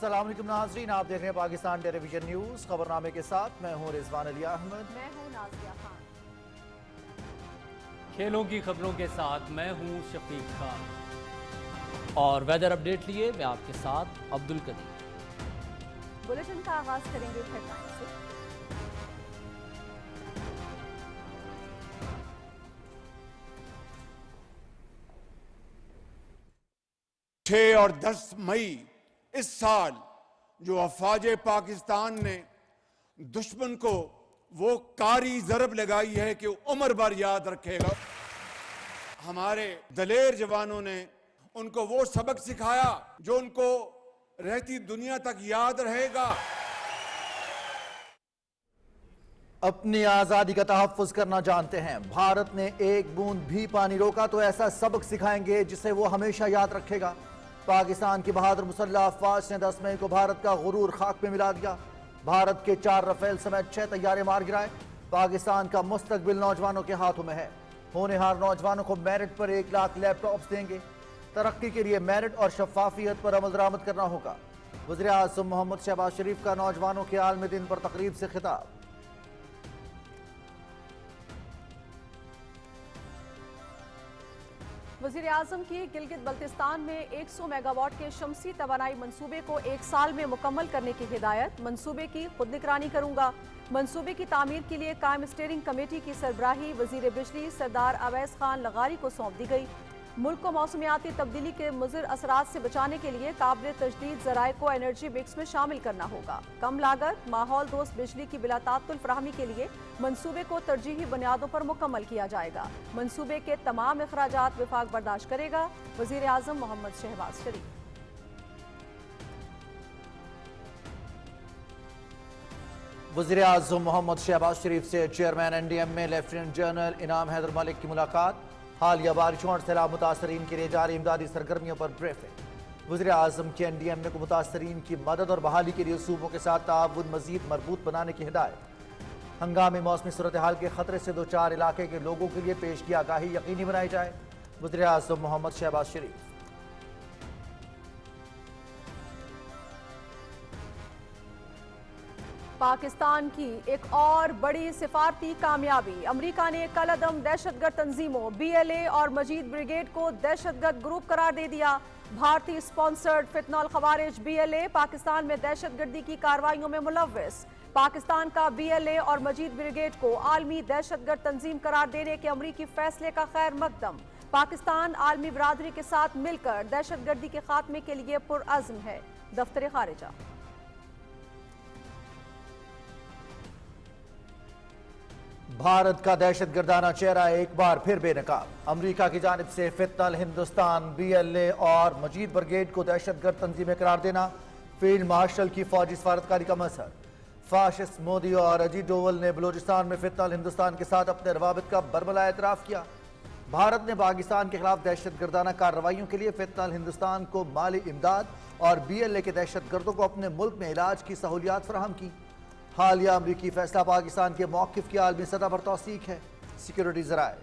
अस्सलाम वालेकुम नाज़रीन, आप देख रहे हैं पाकिस्तान टेलीविजन न्यूज़। खबरनामे के साथ मैं हूं रिजवान अली अहमद। मैं हूं नाज़िया खान। खेलों की खबरों के साथ मैं हूं शफीक खान और वेदर अपडेट लिए मैं आपके साथ अब्दुल कदीर। बुलेटिन का आगाज करेंगे हेडलाइन से। छह और 10 मई इस साल जो अफवाज पाकिस्तान ने दुश्मन को वो कारी ज़रब लगाई है कि उम्र भर याद रखेगा। हमारे दलेर जवानों ने उनको वो सबक सिखाया जो उनको रहती दुनिया तक याद रहेगा। अपनी आज़ादी का तहफ़्फ़ुज़ करना जानते हैं। भारत ने एक बूंद भी पानी रोका तो ऐसा सबक सिखाएंगे जिसे वो हमेशा याद रखेगा। पाकिस्तान की बहादुर मुसल्लह अफवाज ने 10 मई को भारत का गुरूर खाक में मिला दिया। भारत के 4 रफेल समेत 6 तैयारे मार गिराए। पाकिस्तान का मुस्तकबिल नौजवानों के हाथों में है। होनहार नौजवानों को मेरिट पर 1 लाख लैपटॉप्स देंगे। तरक्की के लिए मेरिट और शफाफियत पर अमल दरामद करना होगा। वज़ीर आज़म मोहम्मद शहबाज शरीफ का नौजवानों के आलमी दिन पर तकरीब से खिताब। वज़ीर आज़म की गिलगित बल्तिस्तान में 100 मेगावाट के शमसी तवानाई मंसूबे को 1 साल में मुकम्मल करने की हिदायत। मंसूबे की खुद निगरानी करूंगा। मंसूबे की तामीर के लिए कायम स्टीयरिंग कमेटी की सरबराही वज़ीर बिजली सरदार अवैस खान लगारी को सौंप दी गई। मुल्क को मौसमियाती तब्दीली के मुज़िर असरात से बचाने के लिए काबिल तजदीद ज़राए को एनर्जी मिक्स में शामिल करना होगा। कम लागत माहौल दोस्त बिजली की बिलातातुल फराहमी के लिए मंसूबे को तरजीही बुनियादों पर मुकम्मल किया जाएगा। मंसूबे के तमाम अखराजात विफाक बर्दाश्त करेगा। वज़ीर आज़म मोहम्मद शहबाज शरीफ। वज़ीर आज़म मोहम्मद शहबाज शरीफ से चेयरमैन NDM में लेफ्टिनेंट जनरल इनाम हैदर मलिक की मुलाकात। हालिया बारिशों और सैलाब मुतासरीन के लिए जारी इमदादी सरगर्मियों पर ब्रीफिंग। वज़ीर आज़म की NDM में मुतासरीन की मदद और बहाली के लिए सूबों के साथ ताउन मज़ीद मजबूत बनाने की हिदायत। हंगामी मौसमी सूरत हाल के खतरे से 2-4 इलाके के लोगों के लिए पेश की आगाही यकीनी बनाई जाए। वज़ीर आज़म मोहम्मद शहबाज शरीफ। पाकिस्तान की एक और बड़ी सिफारती कामयाबी। अमेरिका ने कलअदम दहशतगर्द तंजीमों BLA और मजीद ब्रिगेड को दहशतगर्द ग्रुप करार दे दिया। भारतीय स्पॉन्सर्ड फितनल खवारिज BLA पाकिस्तान में दहशतगर्दी की कार्रवाइयों में मुलव्वस। पाकिस्तान का BLA और मजीद ब्रिगेड को आलमी दहशतगर्द तंजीम करार देने के अमरीकी फैसले का खैर मकदम। पाकिस्तान आलमी बरादरी के साथ मिलकर दहशतगर्दी के खात्मे के लिए पुरअज़्म है। दफ्तर खारिजा। भारत का दहशतगर्दाना चेहरा एक बार फिर बेनकाब। अमेरिका की जानिब से फितनल हिंदुस्तान BLA और मजीद ब्रिगेड को दहशतगर्द तंजीमें करार देना फील्ड मार्शल की फौजी सफारतकारी का मसर। फाशिस्ट मोदी और अजीत डोवल ने बलूचिस्तान में फितनल हिंदुस्तान के साथ अपने रवाबित का बरमला एतराफ़ किया। भारत ने पाकिस्तान के खिलाफ दहशतगर्दाना कार्रवाइयों के लिए फितनल हिंदुस्तान को माली इमदाद और BLA के दहशतगर्दों को अपने मुल्क में इलाज की सहूलियात फराहम की। हालिया अमरीकी फैसला पाकिस्तान के मौक़िफ़ की आलमी सतह पर तौसीक है। सिक्योरिटी ज़राए।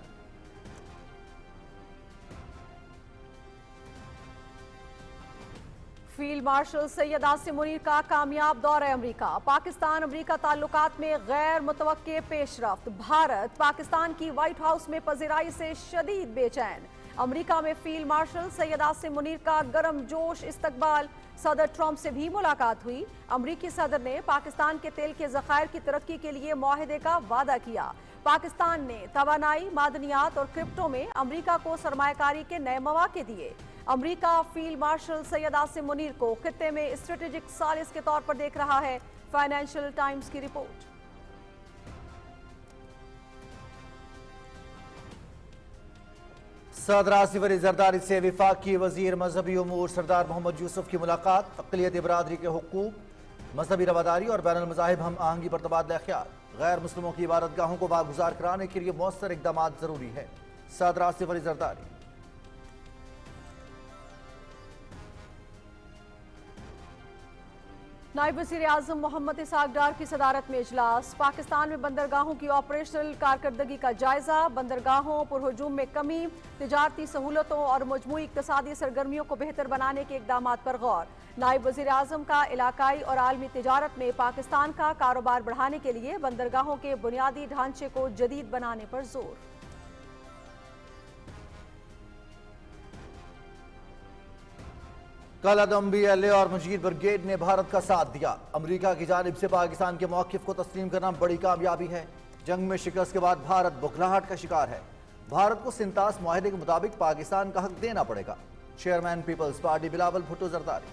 फील्ड मार्शल सैयद आसिम मुनीर का कामयाब दौरा अमेरिका। पाकिस्तान अमेरिका ताल्लुकात में गैर मुतवक्के पेशरफ्त। भारत पाकिस्तान की व्हाइट हाउस में पज़िराई से शदीद बेचैन। अमेरिका में फील्ड मार्शल सैयद आसिम मुनीर का गर्म जोश इस्तकबाल। सदर ट्रंप से भी मुलाकात हुई। अमरीकी सदर ने पाकिस्तान के तेल के ज़खायर की तरक्की के लिए मुआहदे का वादा किया। पाकिस्तान ने तवानाई, मादनियात और क्रिप्टो में अमरीका को सरमायाकारी के नए मौके दिए। अमरीका फील्ड मार्शल सैयद आसिम मुनीर को खित्ते में स्ट्रेटेजिक सालिस के तौर पर देख रहा है। फाइनेंशियल टाइम्स की रिपोर्ट। सदर आसिफ अली जरदारी से वफाकी वजीर मजहबी उमूर सरदार मोहम्मद यूसुफ की मुलाकात। अक़लियती बरादरी के हुकूक, मजहबी रवादारी और बैनुल मज़ाहिब हम आहंगी पर तबादला ख्याल। गैर मुस्लिमों की इबादतगाहों को बागुजार कराने के लिए मौसर इक़दाम ज़रूरी है। सदर आसिफ अली जरदारी। नायब वज़ीर आज़म मोहम्मद इसहाक डार की सदारत में इजलास। पाकिस्तान में बंदरगाहों की ऑपरेशनल कारकर्दगी का जायजा। बंदरगाहों पर हुजूम में कमी, तिजारती सहूलतों और मजमूई इक़्तिसादी सरगर्मियों को बेहतर बनाने के इक़दामात पर गौर। नायब वज़ीर आज़म का इलाकाई और आलमी तिजारत में पाकिस्तान का कारोबार बढ़ाने के लिए बंदरगाहों के बुनियादी ढांचे को जदीद बनाने पर जोर। कल अदम BLA और मजीद ब्रिगेड ने भारत का साथ दिया। अमेरिका की जानिब से पाकिस्तान के मौक़िफ़ को तस्लीम करना बड़ी कामयाबी है। जंग में शिकस्त के बाद भारत बुखलाहट का शिकार है। भारत को सिंतास मुआहदे के मुताबिक पाकिस्तान का हक देना पड़ेगा। चेयरमैन पीपल्स पार्टी बिलावल भुट्टो जरदारी।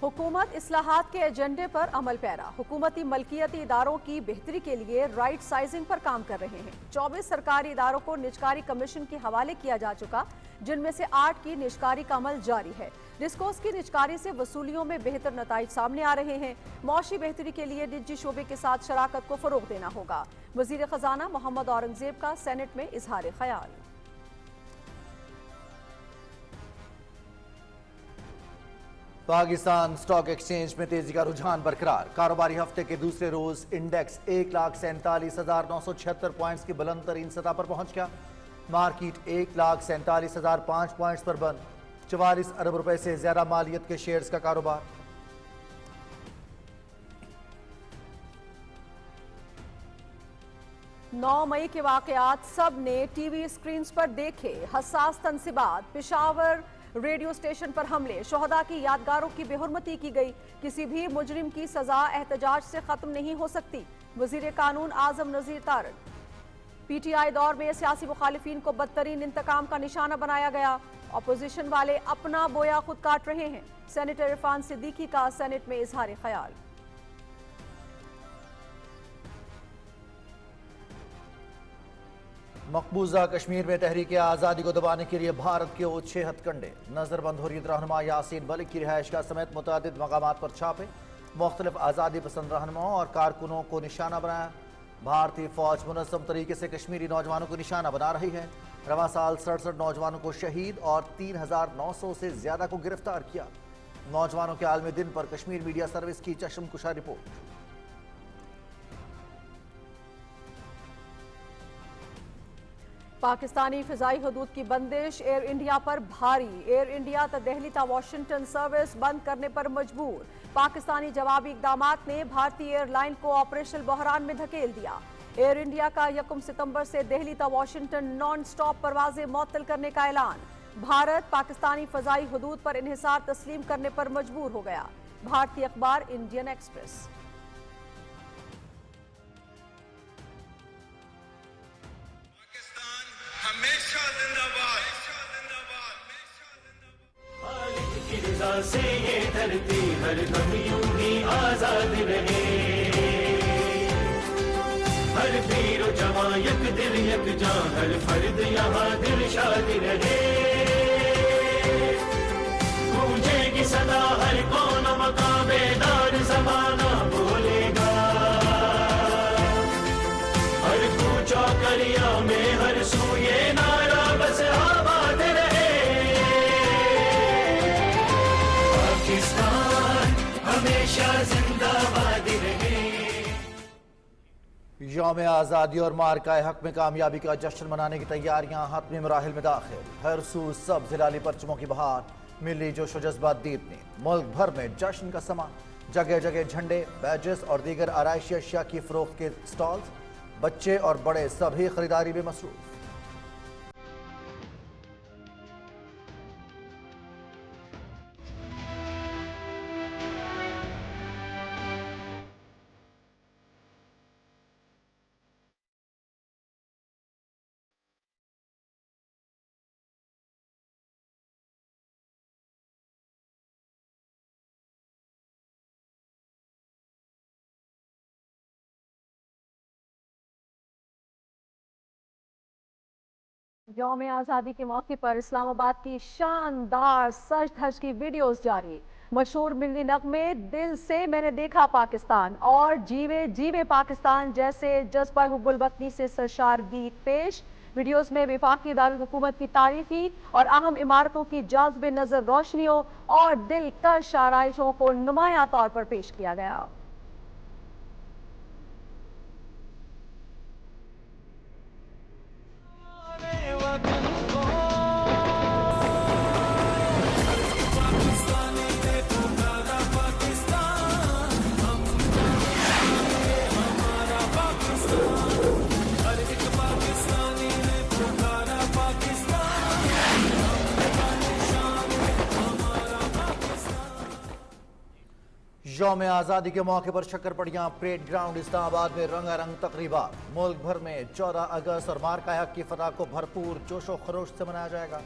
हुकूमत इस्लाहात के एजेंडे पर अमल पैरा। हुकूमती मलकियती इदारों की बेहतरी के लिए राइट साइजिंग पर काम कर रहे हैं। 24 सरकारी इदारों को निजकारी कमीशन के हवाले किया जा चुका, जिनमें से 8 की निजकारी का अमल जारी है। डिस्कोस की निजकारी से वसूलियों में बेहतर नताइज सामने आ रहे हैं। मौशी बेहतरी के लिए निजी शोबे के साथ शराकत को फरोग देना होगा। वजीर खजाना मोहम्मद औरंगजेब का सेनेट में इजहार ख्याल। पाकिस्तान स्टॉक एक्सचेंज में तेजी का रुझान बरकरार। कारोबारी हफ्ते के दूसरे रोज इंडेक्स 1,47,976 पॉइंट्स की बुलंद तरीन सतह पर पहुंच गया। मार्केट 1,47,005 पॉइंट्स पर बंद। 44 अरब रुपए से ज्यादा मालियत के शेयर्स का कारोबार। नौ मई के वाकयात सब ने टीवी स्क्रीन पर देखे। हसास तनसीबात, पेशावर रेडियो स्टेशन पर हमले, शोहदा की यादगारों की बेहुरमती की गई। किसी भी मुजरिम की सजा एहतजाज से खत्म नहीं हो सकती। वजीर कानून आजम नजीर तारक। PTI दौर में सियासी मुखालिफिन को बदतरीन इंतकाम का निशाना बनाया गया। अपोजिशन वाले अपना बोया खुद काट रहे हैं। सेनेटर इरफान सिद्दीकी का सेनेट में इजहार ख्याल। मकबूजा कश्मीर में तहरीक आज़ादी को दबाने के लिए भारत के ओछे हथकंडे। नजरबंद हो रही रहनुमा यासीन मलिक की रिहाइशगाह समेत मुतअद्दिद मकामात पर छापे। मुख्तलिफ आज़ादी पसंद रहनुमाओं और कारकुनों को निशाना बनाया। भारतीय फौज मुनज़्ज़म तरीके से कश्मीरी नौजवानों को निशाना बना रही है। रवां साल 67 नौजवानों को शहीद और 3,900 से ज्यादा को गिरफ्तार किया। नौजवानों के आलमी दिन पर कश्मीर मीडिया सर्विस की चश्मकुशा रिपोर्ट। पाकिस्तानी फिजाई हदूद की बंदिश एयर इंडिया पर भारी। एयर इंडिया तो दिल्ली ता वाशिंगटन सर्विस बंद करने पर मजबूर। पाकिस्तानी जवाबी इकदामात ने भारतीय एयरलाइन को ऑपरेशनल बहरान में धकेल दिया। एयर इंडिया का 1 सितंबर से दिल्ली ता वाशिंगटन नॉन स्टॉप परवाजें मुअत्तल करने का ऐलान। भारत पाकिस्तानी फजाई हदूद पर इन्हिसार तस्लीम करने पर मजबूर हो गया। भारतीय अखबार इंडियन एक्सप्रेस। हमेशा जिंदाबाद। मालिक की रज़ा से ये धरती हर दम यूं ही आजाद रहे। हर वीर जवां यक दिल यक जां, हर फर्द यहाँ दिल शाद रहे। गूंजेगी सदा हर कौन मकाम बेदार, ज़माना बोलेगा। हर कूचा करिया में हर सूये नारा बस आबाद रहे। पाकिस्तान हमेशा जिंदाबाद रहे। यौम आज़ादी और मार्का हक में कामयाबी का जश्न मनाने की तैयारियां हतमी मराहिल में दाखिल। हर सू सब जिलाली परचमों की बहार, मिली जोश जज्बात दीपने। मुल्क भर में जश्न का समा। जगह जगह झंडे, बैजेस और दीगर आराइशी अशिया की फरोख्त के स्टॉल्स। बच्चे और बड़े सभी खरीदारी में मसरूफ। यौम आज़ादी के मौके पर इस्लामाबाद की शानदार सज धज की वीडियोस जारी। मशहूर मिल्ली नगमे दिल से मैंने देखा पाकिस्तान और जीवे जीवे पाकिस्तान जैसे जज्बा हुब्बुल वतनी से सरशार गीत पेश। वीडियोस में वफाकी दारुल-हुकूमत की तारीखी और अहम इमारतों की जाज़िब नजर रोशनियों और दिलकश आराइशों को नुमाया तौर पर पेश किया गया। यौम आज़ादी के मौके पर शक्करपड़ियां परेड ग्राउंड इस्लामाबाद में रंगारंग तकरीबा। मुल्क भर में 14 अगस्त और मार्का हक की फतह को भरपूर जोशो खरोश से मनाया जाएगा।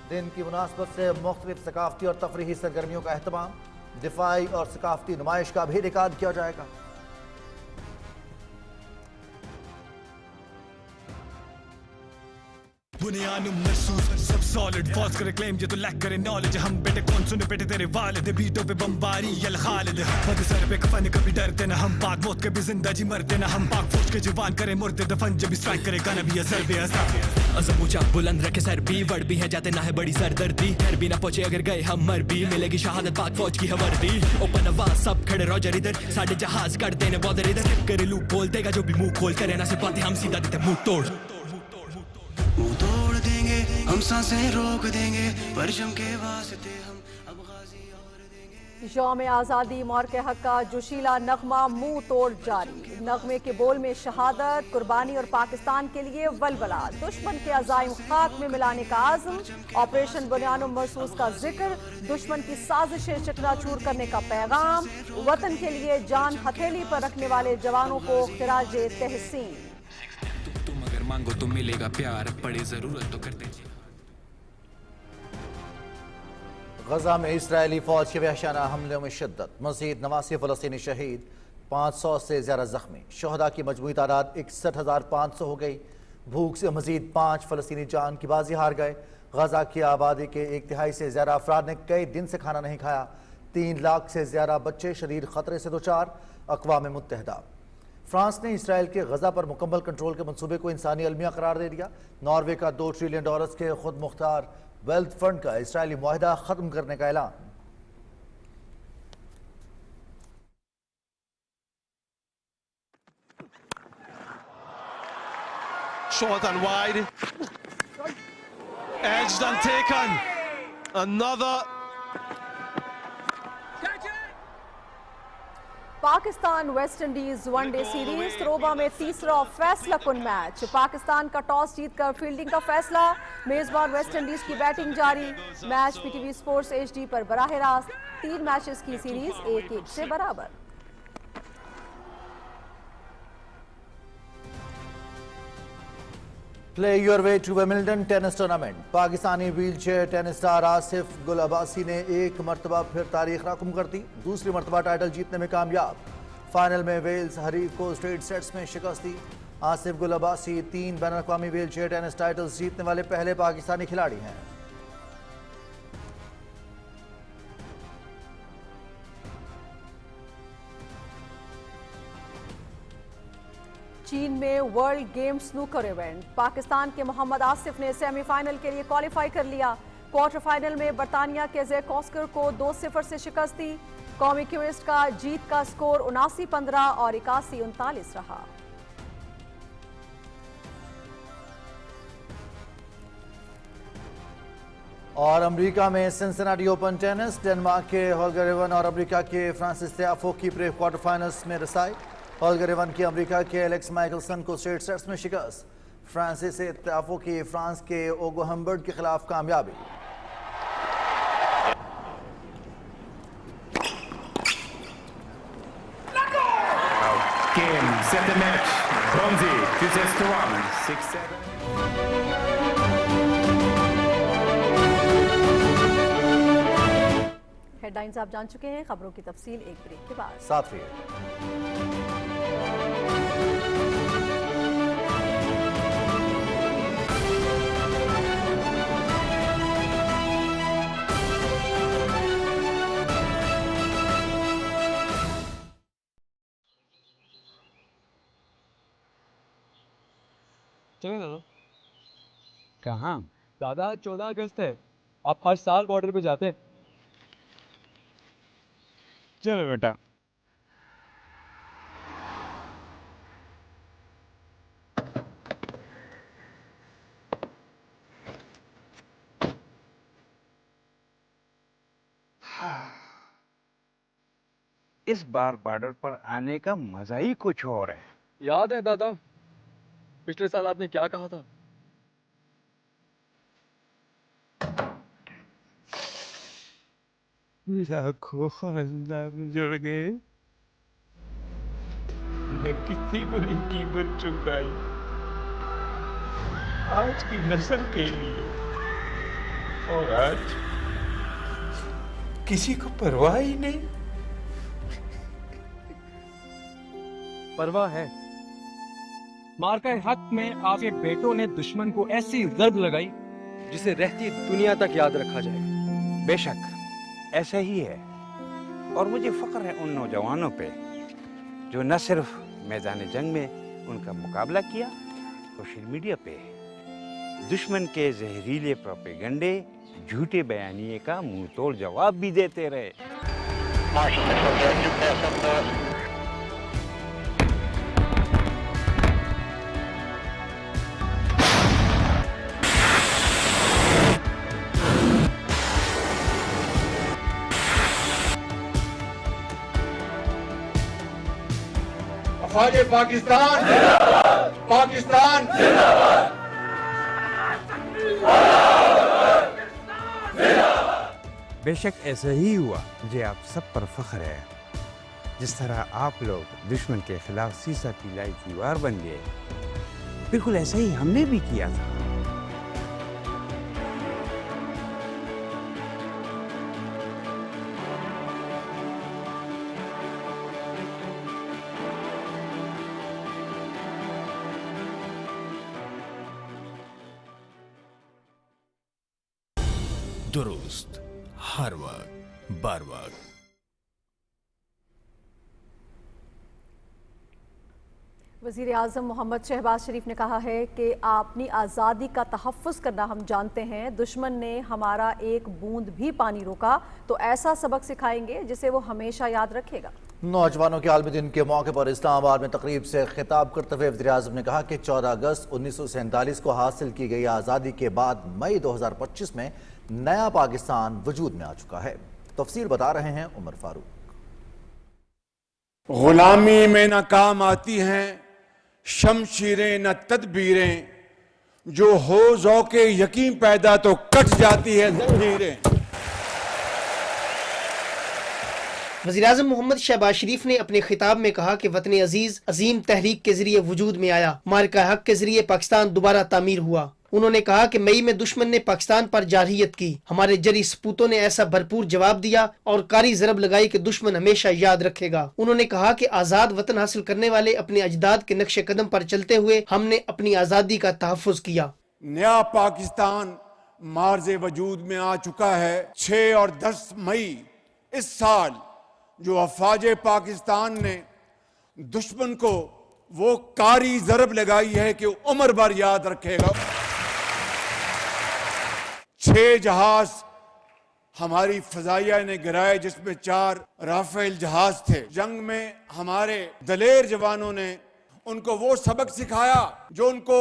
दिन की मुनासबत से मुख्तलिफ सकाफती और तफरीही सरगर्मियों का अहतमाम, दिफाई और सकाफती नुमाइश का भी इनेकाद किया जाएगा। बुनियाद महसूस सब सॉलिड फॉल्स करे क्लेम ये तो लैक करे नॉलेज हम बेटे कौन सुने बेटे तेरे वालिद बीटों पे बमबारी यल खालिद पद सर पे कफन कभी डरते ना हम पाक मौत के भी जिंदा जी मरते ना हम पाक फौज के जवान करे मुर्दे दफन जब स्ट्राइक करे गाना भी असर बेअसर अज़म ऊंचा बुलंद रखे सर भी वर्ड भी है जाते ना है बड़ी सरदर्दी घर भी ना पहुंचे अगर गए हम मर भी मिलेगी शहादत पाक फौज की हवर्दी ओपन आवाज सब खड़े रॉजर इधर साढ़े जहाज कर देने बॉर्डर इधर करे लूप बोल देगा जो भी मुंह खोल करे ना से बातें हम सीधा देते मुंह तोड़ देंगे हम सांसें रोक देंगे परचम के वास्ते हम अब गाजी और देंगे। यौम आज़ादी मौके हक का जोशीला नगमा मुंह तोड़ जारी। नगमे के बोल में शहादत, कुर्बानी और पाकिस्तान के लिए वलवला। दुश्मन के अज़ाइम खाक में मिलाने का आज़म, ऑपरेशन बुनियाद महसूस का जिक्र, दुश्मन की साजिशें चकनाचूर करने का पैगाम, वतन के लिए जान हथेली पर रखने वाले जवानों को खिराजे तहसीन। तुम अगर मांगो तो मिलेगा प्यार पड़े जरूरत तो करते। गजा में इस्राएली फौज के वहशाना हमलों में शिद्दत, मजीद 89 फ़लस्तीनी शहीद, 500 से ज़्यादा जख्मी। शहदा की मजमूई तादाद 61,500 हो गई। भूख से मजीद 5 फ़लस्तीनी जान की बाजी हार गए। गजा की आबादी के 1/3 से ज़्यादा अफराद ने कई दिन से खाना नहीं खाया। 3 लाख से ज़्यादा बच्चे शदीद खतरे से दोचार। अक़वाम मुत्तहिदा। फ्रांस ने इसराइल के गजा पर मुकम्मल कंट्रोल के मंसूबे को इंसानी अलमिया करार दे दिया। नॉर्वे का $2 ट्रिलियन के खुद मुख्तार वेल्थ फंड का इसराइली मुआहिदा खत्म करने का ऐलान। Short and wide, edged and taken. Another. Pakistan West Indies one day series Tarouba में तीसरा फैसला कुन मैच। पाकिस्तान का टॉस जीतकर फील्डिंग का फैसला, मेजबान वेस्ट इंडीज की बैटिंग जारी। मैच पीटीवी स्पोर्ट्स HD पर बराह रास्त। 3 मैचेस की सीरीज 1-1 से बराबर। Play your way to Wimbledon tennis tournament. पाकिस्तानी wheelchair tennis star Asif Gul Abbasi ने एक मरतबा फिर तारीख रकम कर दी। दूसरी मरतबा टाइटल जीतने में कामयाब। फाइनल में वेल्स हरीफ को स्ट्रेट सेट्स में शिकस्त दी। आसिफ गुल अब्बासी 3 बैनुल-अक़वामी व्हील चेयर टेनिस टाइटल्स जीतने वाले पहले पाकिस्तानी खिलाड़ी हैं। चीन में world games snooker event. Pakistan के मोहम्मद आसिफ ने सेमीफाइनल के लिए क्वालिफाई कर लिया। क्वार्टर फाइनल में बरतानिया के ज़ैक ऑस्कर को 2-0 से शिकस्त दी। कौमी क्विस्ट का जीत का स्कोर 79-15 और 81-39 रहा। और अमेरिका में सिंसिनाटी ओपन टेनिस, डेनमार्क के होल्गर एवन और अमेरिका के फ्रांसिस तियाफो की प्री क्वार्टर फाइनल्स में रसाई। होल्गर एवन की अमेरिका के एलेक्स माइकलसन को स्ट्रेट सेट्स में शिकस्त। फ्रांसिस तियाफो की फ्रांस के ओगो हम्बर्ट के खिलाफ कामयाबी। Game, set the match. Bronzy, 2-1, 6-7. Headlines आप जान चुके हैं। खबरों की तफसील एक ब्रेक के बाद। साथ रहिए। चले दादा कहाँ? दादा 14 अगस्त है, आप हर साल बॉर्डर पे जाते हैं। चलो बेटा। इस बार बॉर्डर पर आने का मजा ही कुछ और है। याद है दादा, पिछले साल आपने क्या कहा था? लाखों खानदान जुड़ गए, मैं किसी को नहीं कीमत चुकाई आज की नस्ल के लिए, और आज किसी को परवाह ही नहीं। परवाह है। मार्का हक में आपके बेटों ने दुश्मन को ऐसी जर्ब लगाई जिसे रहती दुनिया तक याद रखा जाएगा। बेशक ऐसा ही है, और मुझे फख्र है उन नौजवानों पे जो न सिर्फ मैदान जंग में उनका मुकाबला किया, सोशल मीडिया पे दुश्मन के जहरीले प्रोपेगंडे, झूठे बयानिए का मुंह तोड़ जवाब भी देते रहे। अफवाज पाकिस्तान पाकिस्तान बेशक ऐसा ही हुआ, मुझे आप सब पर फख्र है। जिस तरह आप लोग दुश्मन के खिलाफ सीसा पिलाई दीवार बन गए, बिल्कुल ऐसा ही हमने भी किया था। दुरुस्त, हर वक्त, बार वक्त। वज़ीर आज़म मोहम्मद शहबाज शरीफ ने कहा है कि अपनी आज़ादी का तहफ़्फ़ुज़ करना हम जानते हैं। दुश्मन ने हमारा एक बूंद भी पानी रोका तो ऐसा सबक सिखाएंगे जिसे वो हमेशा याद रखेगा। नौजवानों के आलमी दिन के मौके पर इस्लामाबाद में तकरीब से खिताब करते हुए वज़ीर आज़म ने कहा कि 14 अगस्त 1947 को हासिल की गई आज़ादी के बाद मई 2025 में नया पाकिस्तान वजूद में आ चुका है। तफसील बता रहे हैं उमर फारूक। गुलामी में न काम आती हैं शमशीरें न तदबीरें, जो हो ज़ौक़े यकीन पैदा तो कट जाती है ज़ंजीरें। वज़ीर-ए-आज़म मोहम्मद शहबाज शरीफ ने अपने खिताब में कहा कि वतन अजीज अजीम तहरीक के जरिए वजूद में आया, मार्का हक के जरिए पाकिस्तान दोबारा तामीर हुआ। उन्होंने कहा कि मई में दुश्मन ने पाकिस्तान पर जारहियत की, हमारे जरी सपूतों ने ऐसा भरपूर जवाब दिया और कारी ज़रब लगाई कि दुश्मन हमेशा याद रखेगा। उन्होंने कहा कि आज़ाद वतन हासिल करने वाले अपने अजदाद के नक्शे कदम पर चलते हुए हमने अपनी आज़ादी का तहफ़्फ़ुज़ किया। नया पाकिस्तान मार्ज़े वजूद में आ चुका है। 6 और 10 मई इस साल जो अफवाज पाकिस्तान ने दुश्मन को वो कारी ज़रब लगाई है कि उम्र भर याद रखेगा। 6 जहाज हमारी फजाइया ने गिराए, जिसमें 4 राफेल जहाज थे। जंग में हमारे दलेर जवानों ने उनको वो सबक सिखाया जो उनको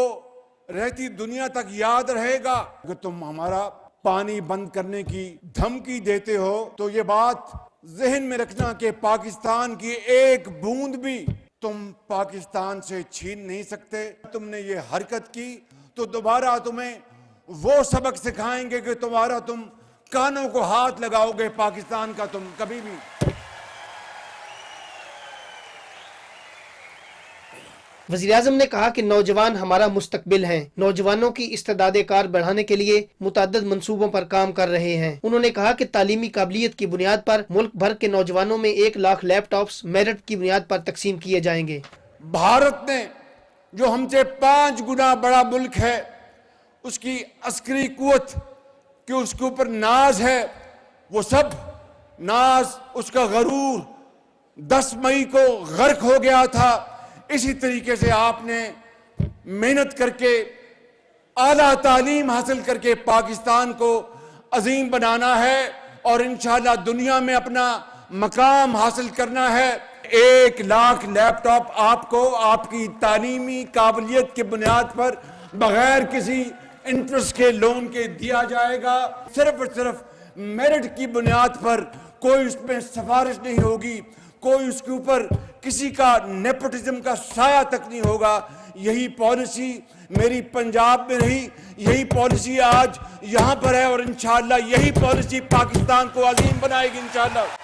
रहती दुनिया तक याद रहेगा। कि तुम हमारा पानी बंद करने की धमकी देते हो तो ये बात जहन में रखना कि पाकिस्तान की एक बूंद भी तुम पाकिस्तान से छीन नहीं सकते। तुमने ये हरकत की तो दोबारा तुम्हें वो सबक सिखाएंगे कि तुम कानों को हाथ लगाओगे पाकिस्तान का तुम कभी भी। वज़ीर-ए-आज़म ने कहा कि नौजवान हमारा मुस्तकबिल हैं। नौजवानों की इस्तेदादे कार बढ़ाने के लिए मुतअद्दिद मंसूबों पर काम कर रहे हैं। उन्होंने कहा कि तालीमी काबिलियत की बुनियाद पर मुल्क भर के नौजवानों में 1 लाख लैपटॉप्स मेरिट की बुनियाद पर तकसीम किए जाएंगे। भारत ने जो हमसे 5 गुना बड़ा मुल्क है, उसकी अस्करी कुव्वत कि उसके ऊपर नाज है, वो सब नाज, उसका गरूर 10 मई को गर्क हो गया था। इसी तरीके से आपने मेहनत करके आला तालीम हासिल करके पाकिस्तान को अजीम बनाना है और इंशाअल्लाह दुनिया में अपना मकाम हासिल करना है। 1 लाख लैपटॉप आपको आपकी तालीमी काबिलियत की बुनियाद पर बगैर किसी इंटरेस्ट के लोन के दिया जाएगा। सिर्फ और सिर्फ मेरिट की बुनियाद पर, कोई उसमें सिफारिश नहीं होगी, कोई उसके ऊपर किसी का नेपोटिज्म का साया तक नहीं होगा। यही पॉलिसी मेरी पंजाब में रही, यही पॉलिसी आज यहाँ पर है और इंशाअल्लाह यही पॉलिसी पाकिस्तान को अजीम बनाएगी इंशाअल्लाह।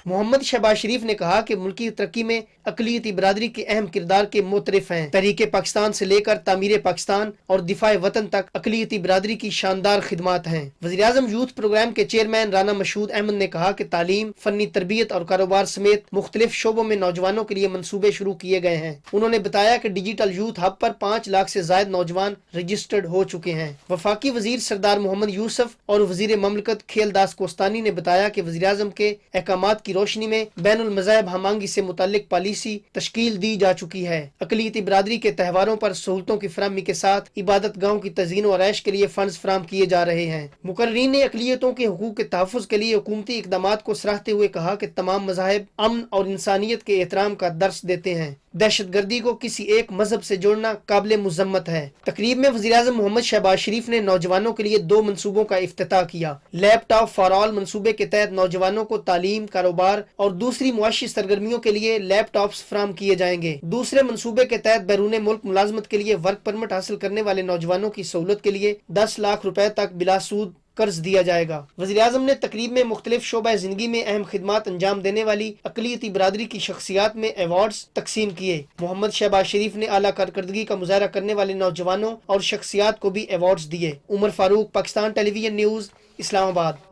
मोहम्मद शहबाज शरीफ ने कहा कि मुल्की तरक्की में अक़लियती बिरादरी के अहम किरदार के मोतरिफ हैं। तहरीक पाकिस्तान से लेकर तामीर पाकिस्तान और दिफाए वतन तक अक़लियती बिरादरी की शानदार खिदमात हैं। वज़ीर-ए-आज़म यूथ प्रोग्राम के चेयरमैन राना मशहूद अहमद ने कहा कि तालीम, फनी तरबियत और कारोबार समेत मुख्तलिफ शोबों में नौजवानों के लिए मनसूबे शुरू किए गए हैं। उन्होंने बताया कि डिजिटल यूथ हब पर 5 लाख से ज्यादा नौजवान रजिस्टर्ड हो चुके हैं। वफाकी वजीर सरदार मोहम्मद यूसुफ और वजीर ममलकत खेलदास कोस्तानी ने बताया कि वज़ीर-ए-आज़म के अहकामात की रोशनी में बैनुल मज़ाहिब हमआहंगी से मुताल्लिक पॉलिसी तश्कील दी जा चुकी है। अक़लियती बिरादरी के त्योहारों पर सहूलतों की फराहमी के साथ इबादत गाहों की तज़ीन व आरائش के लिए फंड्स फराहम किए जा रहे हैं। मुकर्रीन ने अक़लियतों के हुकूक के तहफ़्फ़ुज़ के लिए हुकूमती इक़दामात को सराहते हुए कहा कि तमाम मज़ाहिब अमन और इंसानियत के एहतराम का दर्स देते हैं। दहशतगर्दी को किसी एक मजहब से जोड़ना काबिल मुज़म्मत है। तकरीब में वज़ीर-ए-आज़म मोहम्मद शहबाज शरीफ ने नौजवानों के लिए 2 मनसूबों का इफ्तिताह किया। लैपटॉप फॉर ऑल मनसूबे के तहत नौजवानों को तालीम, कारोबार और दूसरी मुआशी सरगर्मियों के लिए लैपटॉप्स फराहम किए जाएंगे। दूसरे मनसूबे के तहत बैरून मुल्क मुलाजमत के लिए वर्क परमिट हासिल करने वाले नौजवानों की सहूलत के लिए 10 लाख रुपए तक बिलासूद कर्ज दिया जाएगा। वज़ीर-ए-आज़म ने तकरीब में मुख्तलिफ शोबा ज़िंदगी में अहम खिदमात अंजाम देने वाली अक़लियती बिरादरी की शख्सियात में अवार्ड्स तकसीम किए। मोहम्मद शहबाज शरीफ ने आला कारकर्दगी का मुजाहरा करने वाले नौजवानों और शख्सियात को भी अवार्ड्स दिए। Umar Farooq, Pakistan television news, Islamabad.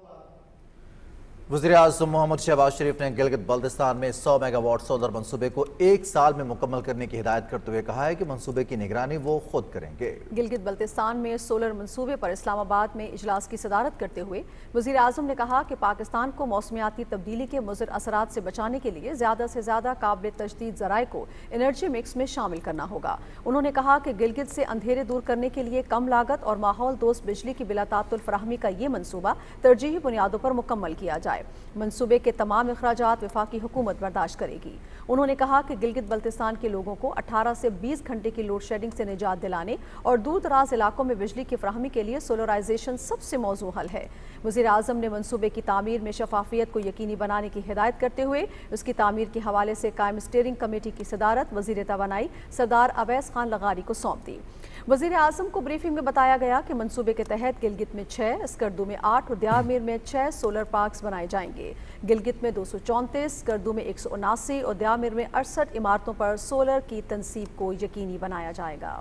वज़ीर-ए-आज़म मोहम्मद शहबाज शरीफ ने गिलगित बल्तिस्तान में 100 मेगावाट सोलर मंसूबे को 1 साल में मुकम्मल करने की हिदायत करते हुए कहा है कि मंसूबे की निगरानी वो खुद करेंगे। गिलगित बल्तिस्तान में सोलर मंसूबे पर इस्लामाबाद में इजलास की सदारत करते हुए वज़ीर-ए-आज़म ने कहा कि पाकिस्तान को मौसमियाती तब्दीली के मुज़र असरात से बचाने के लिए ज़्यादा से ज़्यादा काबिल तजदीद ज़राए को एनर्जी मिक्स में शामिल करना होगा। उन्होंने कहा कि गिलगित से अंधेरे दूर करने के लिए कम लागत और माहौल दोस्त बिजली की बिलातातुल फराहमी का ये मनसूबा तरजीही बुनियादों पर मुकम्मल किया जाए। मंसूबे के तमाम अखराजात वफाकी हुकूमत बर्दाश्त करेगी। उन्होंने कहा कि गिलगित बल्तिस्तान के लोगों को 18 से 20 घंटे की लोड शेडिंग से निजात दिलाने और दूर दराज इलाकों में बिजली की फराहमी के लिए सोलराइजेशन सबसे मौजू हल है। वज़ीर-ए-आज़म ने मंसूबे की तामीर में शफाफियत को यकीनी बनाने की हिदायत करते हुए उसकी तामीर के हवाले से कायम स्टीयरिंग कमेटी की सदारत वज़ीर तवानाई सरदार अवैस खान लगारी को सौंप दी। वज़ीर-ए-आज़म को ब्रीफिंग में बताया गया कि मंसूबे के तहत गिलगित में 6, स्कर्दू में 8 और दियारमीर में 6 सोलर पार्क्स बनाए जाएंगे। गिलगित में 234, स्कर्दू में 179 और दियारमीर में 68 इमारतों पर सोलर की तनसीब को यकीनी बनाया जाएगा।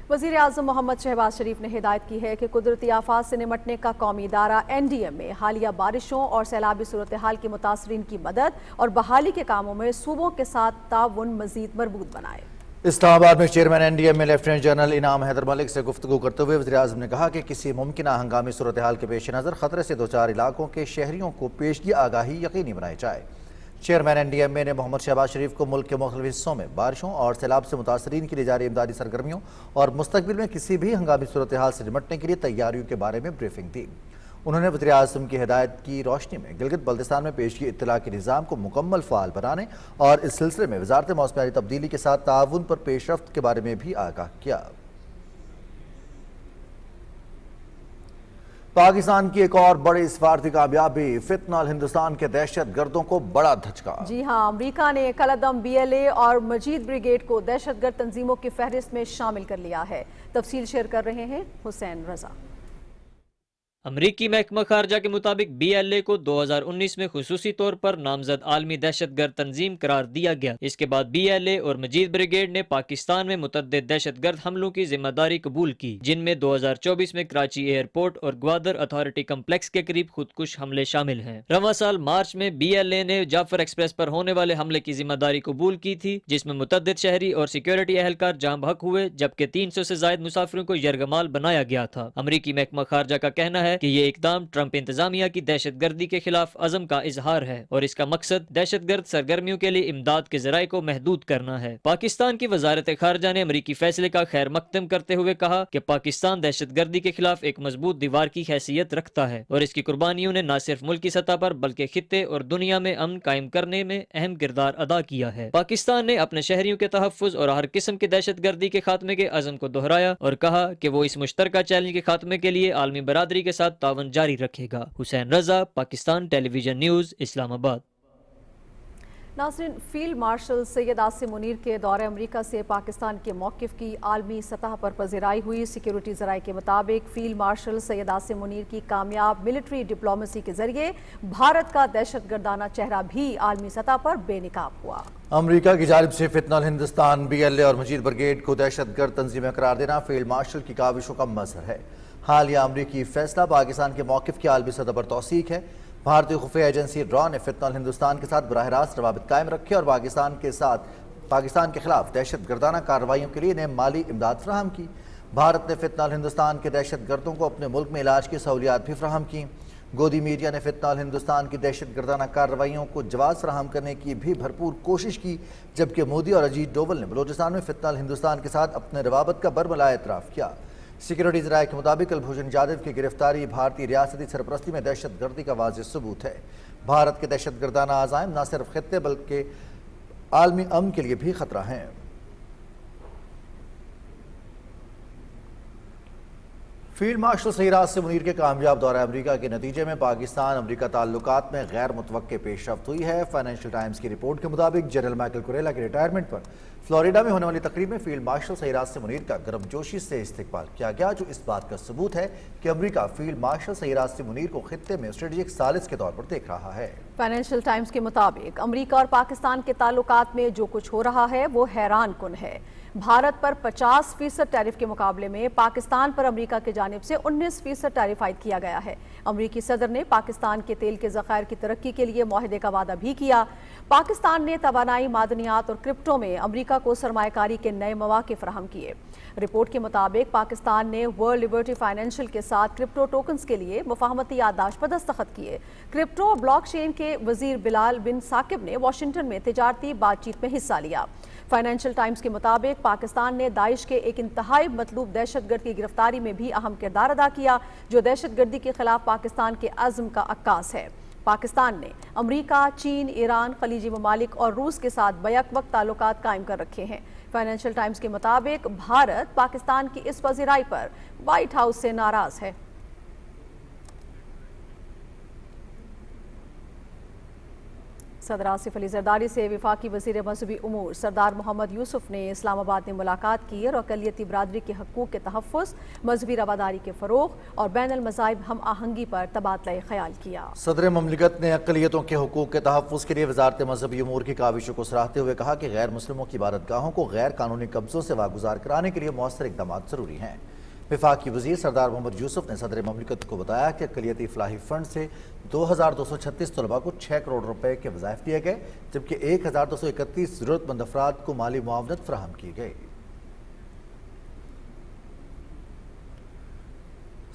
वज़ीर-ए-आज़म मोहम्मद शहबाज शरीफ ने हिदायत की है कि कुदरती आफात से निमटने का कौमी इदारा NDM में हालिया बारिशों और सैलाबी सूरत हाल के मुतासरीन की मदद और बहाली के कामों में सूबों के साथ ताउन मजीद मजबूत बनाए। इस्लामाबाद में चेयरमैन NDM में लेफ्टिनेंट जनरल इनाम हैदर मलिक से गुफ्तगू करते हुए वज़ीर-ए-आज़म ने कहा कि किसी मुमकिन हंगामी सूरत हाल के पेश नज़र खतरे से 2-4 इलाकों के शहरियों को पेशगी आगाही यकीनी बनाई जाए। चेयरमैन NDMA ने मोहम्मद शहबाज शरीफ को मुल्क के मुख्तलिफ हिस्सों में बारिशों और सैलाब से मुतासरीन के लिए जारी इमदादी सरगर्मियों और मुस्तकबिल में किसी भी हंगामी सूरत हाल से निपटने के लिए तैयारियों के बारे में ब्रीफिंग दी। उन्होंने वज़ीर-ए-आज़म की हिदायत की रोशनी में गिलगित बल्तिस्तान में पेशगी इत्तला के निज़ाम को मुकम्मल फ़ाल बनाने और इस सिलसिले में वज़ारत मौसमियाती तब्दीली के साथ ताउन पर पेशरफ्त के बारे में भी आगाह किया। पाकिस्तान की एक और बड़ी सिफारती कामयाबी, फितनल हिंदुस्तान के दहशत गर्दों को बड़ा धचका। जी हाँ, अमरीका ने कलअदम BLA और मजीद ब्रिगेड को दहशतगर्द तंजीमों की फहरिस्त में शामिल कर लिया है। तफसील शेयर कर रहे हैं हुसैन रजा। अमरीकी महकमा खारजा के मुताबिक BLA को 2019 में खुसूसी तौर पर नामजद आलमी दहशतगर्द तंजीम करार दिया गया। इसके बाद BLA और मजीद ब्रिगेड ने पाकिस्तान में मुतअद्दिद दहशतगर्द हमलों की जिम्मेदारी कबूल की, जिनमें 2024 में कराची एयरपोर्ट और ग्वादर अथॉरिटी कम्प्लेक्स के करीब खुदकुश हमले शामिल हैं। रवां साल मार्च में BLA ने जाफर एक्सप्रेस पर होने वाले हमले की जिम्मेदारी कबूल की थी, जिसमें मुतअद्दिद शहरी और सिक्योरिटी एहलकार जाँ बहक हुए, जबकि 300 से ज्यादा मुसाफिरों को यरगमाल बनाया गया था। अमरीकी महकमा खारजा का कहना है کہ یہ اقدام ٹرمپ انتظامیہ کی دہشت گردی کے خلاف عزم کا اظہار ہے اور اس کا مقصد دہشت گرد سرگرمیوں کے لیے امداد کے ذرائع کو محدود کرنا ہے۔ پاکستان کی وزارت خارجہ نے امریکی فیصلے کا خیر مقدم کرتے ہوئے کہا کہ پاکستان دہشت گردی کے خلاف ایک مضبوط دیوار کی حیثیت رکھتا ہے اور اس کی قربانیوں نے نہ صرف ملکی سطح پر بلکہ خطے اور دنیا میں امن قائم کرنے میں اہم کردار ادا کیا ہے۔ پاکستان نے اپنے شہریوں کے تحفظ اور ہر قسم کی دہشت گردی کے خاتمے کے عزم کو دہرایا اور کہا کہ وہ اس مشترکہ چیلنج کے خاتمے کے لیے عالمی برادری کے ساتھ تعاون جاری رکھے گا۔ حسین رضا، پاکستان ٹیلی ویژن نیوز، اسلام آباد۔ ناظرین، فیلڈ مارشل سید عاصم منیر کے دورہ امریکہ سے پاکستان کے موقف کی عالمی سطح پر پذیرائی ہوئی۔ سیکیورٹی ذرائع کے مطابق فیلڈ مارشل سید عاصم منیر کی کامیاب ملٹری ڈپلومیسی کے ذریعے بھارت کا دہشت گردانہ چہرہ بھی عالمی سطح پر بے نقاب ہوا۔ امریکہ کی جانب سے فتنہ الہندوستان BLA اور مجید بریگیڈ کو دہشت گرد تنظیمیں قرار دینا فیلڈ مارشل کی کاوشوں کا مظہر ہے۔ حالیہ امریکی فیصلہ پاکستان کے موقف کی عالمی سطح پر توثیق ہے۔ بھارتی خفیہ ایجنسی ڈرا نے فتنہ الہندوستان کے ساتھ براہ راست روابط قائم رکھے اور پاکستان کے خلاف دہشت گردانہ کارروائیوں کے لیے انہیں مالی امداد فراہم کی۔ بھارت نے فتنہ الہندوستان کے دہشت گردوں کو اپنے ملک میں علاج کی سہولیات بھی فراہم کی۔ گودی میڈیا نے فتنہ الہندوستان کی دہشت گردانہ کارروائیوں کو جواز فراہم کرنے کی بھی بھرپور کوشش کی، جبکہ مودی اور اجیت ڈوول نے بلوچستان میں فتنہ الہندوستان کے ساتھ اپنے روابط کا برملا اعتراف کیا۔ سیکیورٹی ذرائع کے مطابق کلبھوشن جادو کی گرفتاری بھارتی ریاستی سرپرستی میں دہشت گردی کا واضح ثبوت ہے۔ بھارت کے دہشت گردانہ عزائم نہ صرف خطے بلکہ عالمی امن کے لیے بھی خطرہ ہیں۔ فیلڈ مارشل سید عاصم منیر کے کامیاب دورہ امریکہ کے نتیجے میں پاکستان امریکہ تعلقات میں غیر متوقع پیش رفت ہوئی ہے۔ فائنینشل ٹائمز کی رپورٹ کے مطابق جنرل مائیکل کوریلا کی ریٹائرمنٹ پر فلوریڈا میں ہونے والی تقریب میں فیلڈ مارشل سید عاصم منیر کا گرمجوشی سے استقبال کیا گیا، جو اس بات کا ثبوت ہے کہ امریکہ فیلڈ مارشل سید عاصم منیر کو خطے میں اسٹریٹجک ثالث کے طور پر دیکھ رہا ہے۔ فائنینشل ٹائمز کے مطابق امریکہ اور پاکستان کے تعلقات میں جو کچھ ہو رہا ہے وہ حیران کن ہے۔ بھارت پر 50% ٹیرف کے مقابلے میں پاکستان پر امریکہ کی جانب سے 19% ٹیرف عائد کیا گیا ہے۔ امریکی صدر نے پاکستان کے تیل کے ذخائر کی ترقی کے لیے معاہدے کا وعدہ بھی کیا۔ پاکستان نے توانائی، معدنیات اور کرپٹو میں امریکہ کو سرمایہ کاری کے نئے مواقع فراہم کیے۔ رپورٹ کے مطابق پاکستان نے ورلڈ لیبرٹی فائنینشل کے ساتھ کرپٹو ٹوکنز کے لیے مفاہمتی یادداشت پر دستخط کیے۔ کرپٹو اور بلاک چین کے وزیر بلال بن ثاقب نے واشنگٹن میں تجارتی بات چیت میں حصہ لیا۔ فائنینشل ٹائمز کے مطابق پاکستان نے داعش کے ایک انتہائی مطلوب دہشت گرد کی گرفتاری میں بھی اہم کردار ادا کیا، جو دہشت گردی کے خلاف پاکستان کے عزم کا عکاس ہے۔ پاکستان نے امریکہ، چین، ایران، خلیجی ممالک اور روس کے ساتھ بیک وقت تعلقات قائم کر رکھے ہیں۔ فائنینشل ٹائمز کے مطابق بھارت پاکستان کی اس پذیرائی پر وائٹ ہاؤس سے ناراض ہے۔ صدر آصف علی زرداری سے وفاقی وزیر مذہبی امور سردار محمد یوسف نے اسلام آباد میں ملاقات کی اور اقلیتی برادری کے حقوق کے تحفظ، مذہبی رواداری کے فروغ اور بین المذاہب ہم آہنگی پر تبادلہ خیال کیا۔ صدر مملکت نے اقلیتوں کے حقوق کے تحفظ کے لیے وزارت مذہبی امور کی کاوشوں کو سراہتے ہوئے کہا کہ غیر مسلموں کی عبادتگاہوں کو غیر قانونی قبضوں سے واگزار کرانے کے لیے مؤثر اقدامات ضروری ہیں۔ وفاقی وزیر سردار محمد یوسف نے صدر مملکت کو بتایا کہ اقلیتی فلاحی فنڈ سے 2236 طلباء کو 6 کروڑ روپے کے وظائف دیے گئے، جبکہ 1231 ضرورت مند افراد کو مالی معاونت فراہم کی گئی۔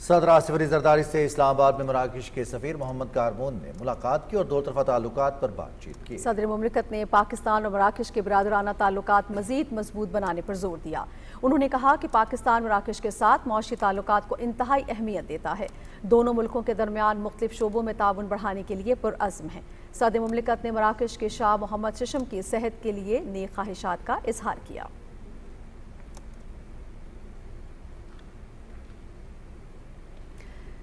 صدر آصف علی زرداری سے اسلام آباد میں مراکش کے سفیر محمد کارمون نے ملاقات کی اور دو طرفہ تعلقات پر بات چیت کی۔ صدر مملکت نے پاکستان اور مراکش کے برادرانہ تعلقات مزید مضبوط بنانے پر زور دیا۔ انہوں نے کہا کہ پاکستان مراکش کے ساتھ معاشی تعلقات کو انتہائی اہمیت دیتا ہے، دونوں ملکوں کے درمیان مختلف شعبوں میں تعاون بڑھانے کے لیے پرعزم ہے۔ صدر مملکت نے مراکش کے شاہ محمد ششم کی صحت کے لیے نیک خواہشات کا اظہار کیا۔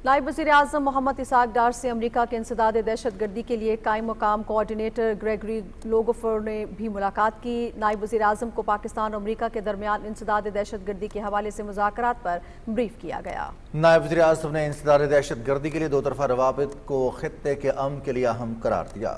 نائب وزیر اعظم محمد اسحاق ڈار سے امریکہ کے انسداد دہشت گردی کے لیے قائم مقام کوآرڈینیٹر گریگری لوگوفر نے بھی ملاقات کی۔ نائب وزیر اعظم کو پاکستان اور امریکہ کے درمیان انسداد دہشت گردی کے حوالے سے مذاکرات پر بریف کیا گیا۔ نائب وزیر اعظم نے انسداد دہشت گردی کے لیے دو طرفہ روابط کو خطے کے امن کے لیے اہم قرار دیا۔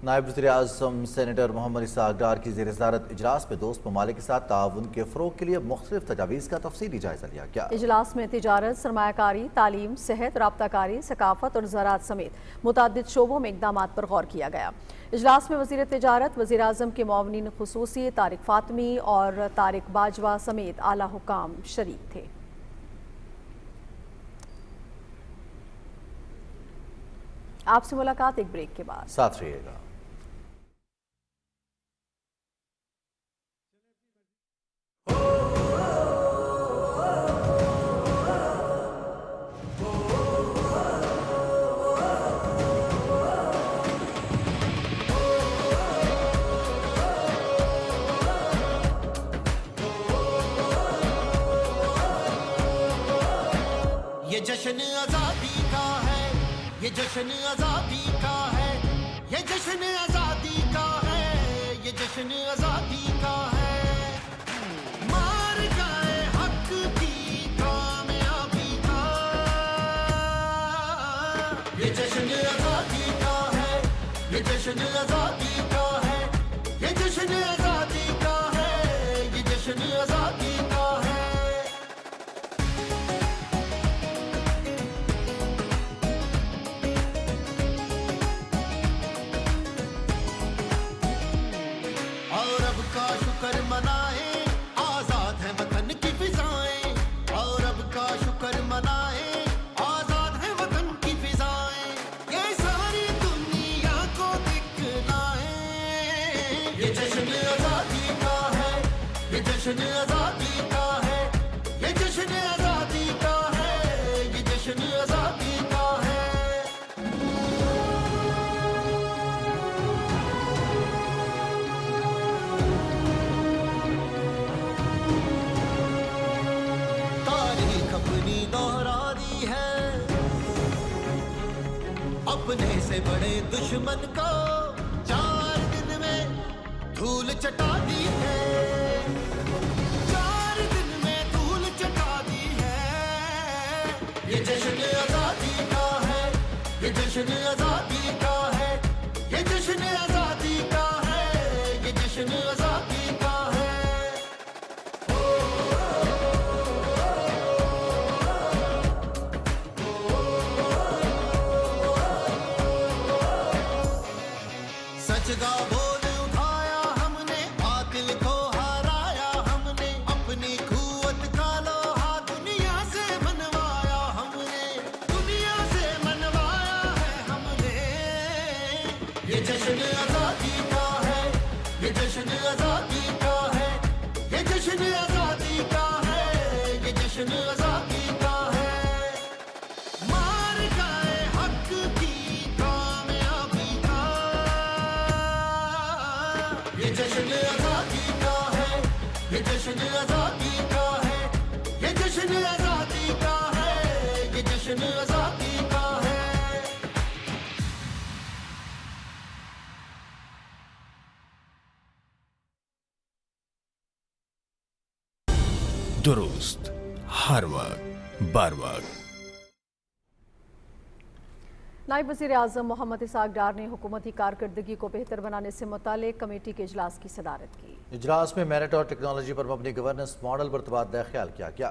نائب وزیر اعظم سینیٹر محمد اسحاق ڈار کی زیر صدارت اجلاس میں دوست ممالک کے ساتھ تعاون کے فروغ کے لیے مختلف تجاویز کا تفصیلی جائزہ لیا گیا۔ اجلاس میں تجارت، سرمایہ کاری، تعلیم، صحت، رابطہ کاری، ثقافت اور زراعت سمیت متعدد شعبوں میں اقدامات پر غور کیا گیا۔ اجلاس میں وزیر تجارت، وزیر اعظم کے معاونین خصوصی طارق فاطمی اور طارق باجوہ سمیت اعلیٰ حکام شریک تھے۔ आपसे मुलाकात एक ब्रेक के बाद। साथ रहिएगा। ये जश्न आजादी का है, ये जश्न आजादी का है, ये जश्न आजादी का है, ये जश्न आजादी का है। मार गए हक की कामयाबी का, ये जश्न आजादी का है, ये जश्न आजादी का है, ये जश्न आजादी का है, ये जश्न आजादी का है। और अब का शुक्र मनाए, आजाद है वतन की फिजाएं, और अब का शुक्र मनाए, आजाद है वतन की फिजाएं, ये सारी दुनिया को दिखलाए। ये जश्न आजादी का है, ये जश्न आजादी का है, ये जश्न आजादी का है, ये जश्न आजादी का है। तारीख अपनी दोहरा दी है, अपने से बड़े दुश्मन को 4 दिन में धूल चटा दी है, 4 दिन में धूल चटा दी है। ये जश्न आजादी का है, ये जश्न आजादी का है, ये जश्न आजादी का है, ये जश्न आजादी का है। सच का बोल उठाया हमने, बातिल को हराया हमने, अपनी कुव्वत का लोहा दुनिया से मनवाया हमने, दुनिया से मनवाया है हमने। ये जश्न आजादी का है, ये जश्न आजादी का है, ये जश्न आजादी का है, ये जश्न आजादी का है। मार गए हक की कामयाबी का, ये जश्न आजादी का है, ये जश्न आजादी का है, ये जश्न आजादी का है, ये जश्न आजादी का है। दुरुस्त हर वक्त बार वक्त। नायब वज़ीर आज़म मोहम्मद इसाक डार ने हुकूमती कारकर्दगी को बेहतर बनाने से मुताल्लिक़ कमेटी के इजलास की सदारत की। इजलास में मेरिट और टेक्नोलॉजी पर मबनी गवर्नेंस मॉडल पर तबादला ख्याल किया गया।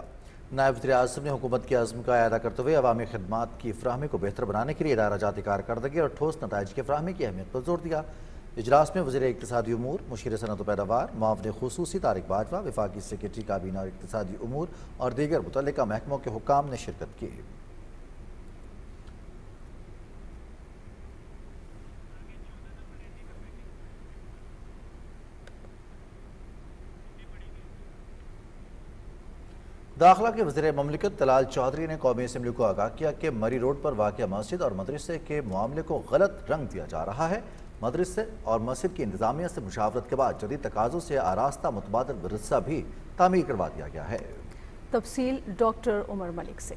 नायब वज़ीर आज़म ने हुकूमत के अज़्म का अदा करते हुए अवामी खिदमात की फ़राहमी को बेहतर बनाने के लिए इदारा जाती कारकर्दगी और ठोस नताइज की फ़राहमी की अहमियत पर जोर दिया। इजलास में वज़ीर इक़्तिसादी उमूर, मुशीर सनअत व पैदावार, मुआविन ख़ुसूसी तारिक बाजवा, वफाकी सेक्रेटरी काबीना और इक़्तिसादी उमूर और दीगर मुतल्लिका महकमों के हुक्काम ने शिरकत की। दाखिला के वज़ीर ममलिकत तलाल चौधरी ने कौमी असम्बली को आगाह किया कि मरी रोड पर वाक़ मस्जिद और मदरसे के मामले को गलत रंग दिया जा रहा है। मदरसे और मस्जिद की इंतज़ामिया से मुशावरत के बाद जदीद तकाज़ों से आरास्ता मुतबादल मदरसा भी तामीर करवा दिया गया है। तफसील डॉक्टर उमर मलिक से।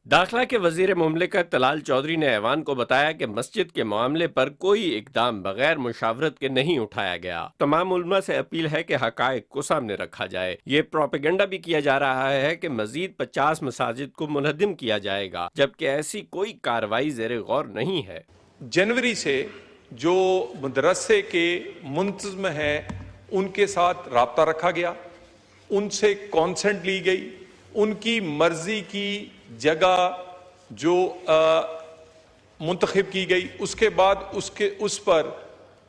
दाखिला के वजीर मुमलिकत तलाल चौधरी ने ऐवान को बताया कि मस्जिद के मामले पर कोई इकदाम बगैर मुशावरत के नहीं उठाया गया। तमाम उलमा से अपील है कि हकायक को सामने रखा जाए। ये प्रोपेगेंडा भी किया जा रहा है कि मजीद 50 मसाजिद को मुनहदिम किया जाएगा, जबकि ऐसी कोई कार्रवाई ज़ेरे गौर नहीं है। जनवरी से जो मदरसे के मुंतज़म हैं उनके साथ राब्ता रखा गया, उनसे कॉन्सेंट ली गई, उनकी मर्जी की जगह जो मुंतखब की गई, उसके बाद उस पर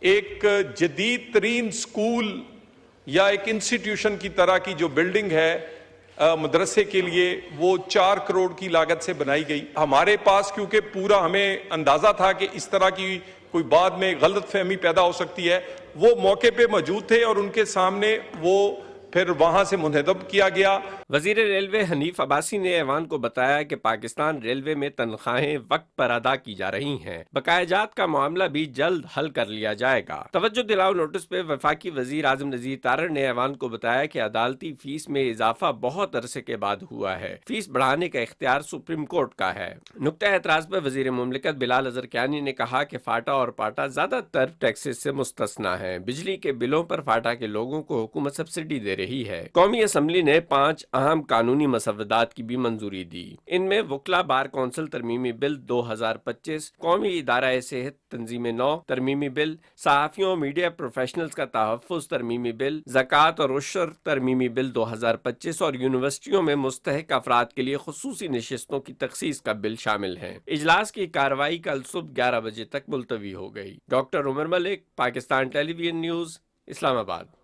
एक जदीद तरीन स्कूल या एक इंस्टीट्यूशन की तरह की जो बिल्डिंग है मदरसे के लिए वो 4 करोड़ की लागत से बनाई गई। हमारे पास क्योंकि पूरा हमें अंदाजा था कि इस तरह की कोई बाद में गलत फहमी पैदा हो सकती है, वो मौके पे मौजूद थे और उनके सामने वो फिर वहां से मुनहदम किया गया। वजीर रेलवे हनीफ अब्बासी ने ऐवान को बताया कि पाकिस्तान रेलवे में तनख्वाहें वक्त पर अदा की जा रही हैं। बकायाजात का मामला भी जल्द हल कर लिया जाएगा। तवज्जो दिलाओ नोटिस पे वफाकी वजीर आजम नजीर तारड़ ने ऐवान को बताया कि अदालती फीस में इजाफा बहुत अरसे के बाद हुआ है। फीस बढ़ाने का इख्तियार सुप्रीम कोर्ट का है। नुक्ता एतराज पर वजीर मुमलिकत बिलाल अजहर कियानी ने कहा कि फाटा और पाटा ज्यादातर टैक्सेस से मुस्तस्ना है। बिजली के बिलों पर फाटा के लोगों को हुकूमत सब्सिडी दे रही है। कौमी असम्बली ने 5 अहम कानूनी मसवदात की भी मंजूरी दी। इनमें वकला बार कौंसिल तरमीमी बिल 2025, कौमी इदारा सेहत तंजीम 9 तरमीमी बिल, सहाफ़ियों मीडिया प्रोफेशनल्स का तहफ़्फ़ुज़ तरमीमी बिल, ज़कात और उशर तरमीमी बिल 2025 और यूनिवर्सिटियों में मुस्तहिक अफराद के लिए खुसूसी नशिस्तों की तखसीस का बिल शामिल हैं। इजलास की कार्रवाई कल सुबह 11 बजे तक मुलतवी हो गई। Doctor Umar Malik, Pakistan television news, Islamabad.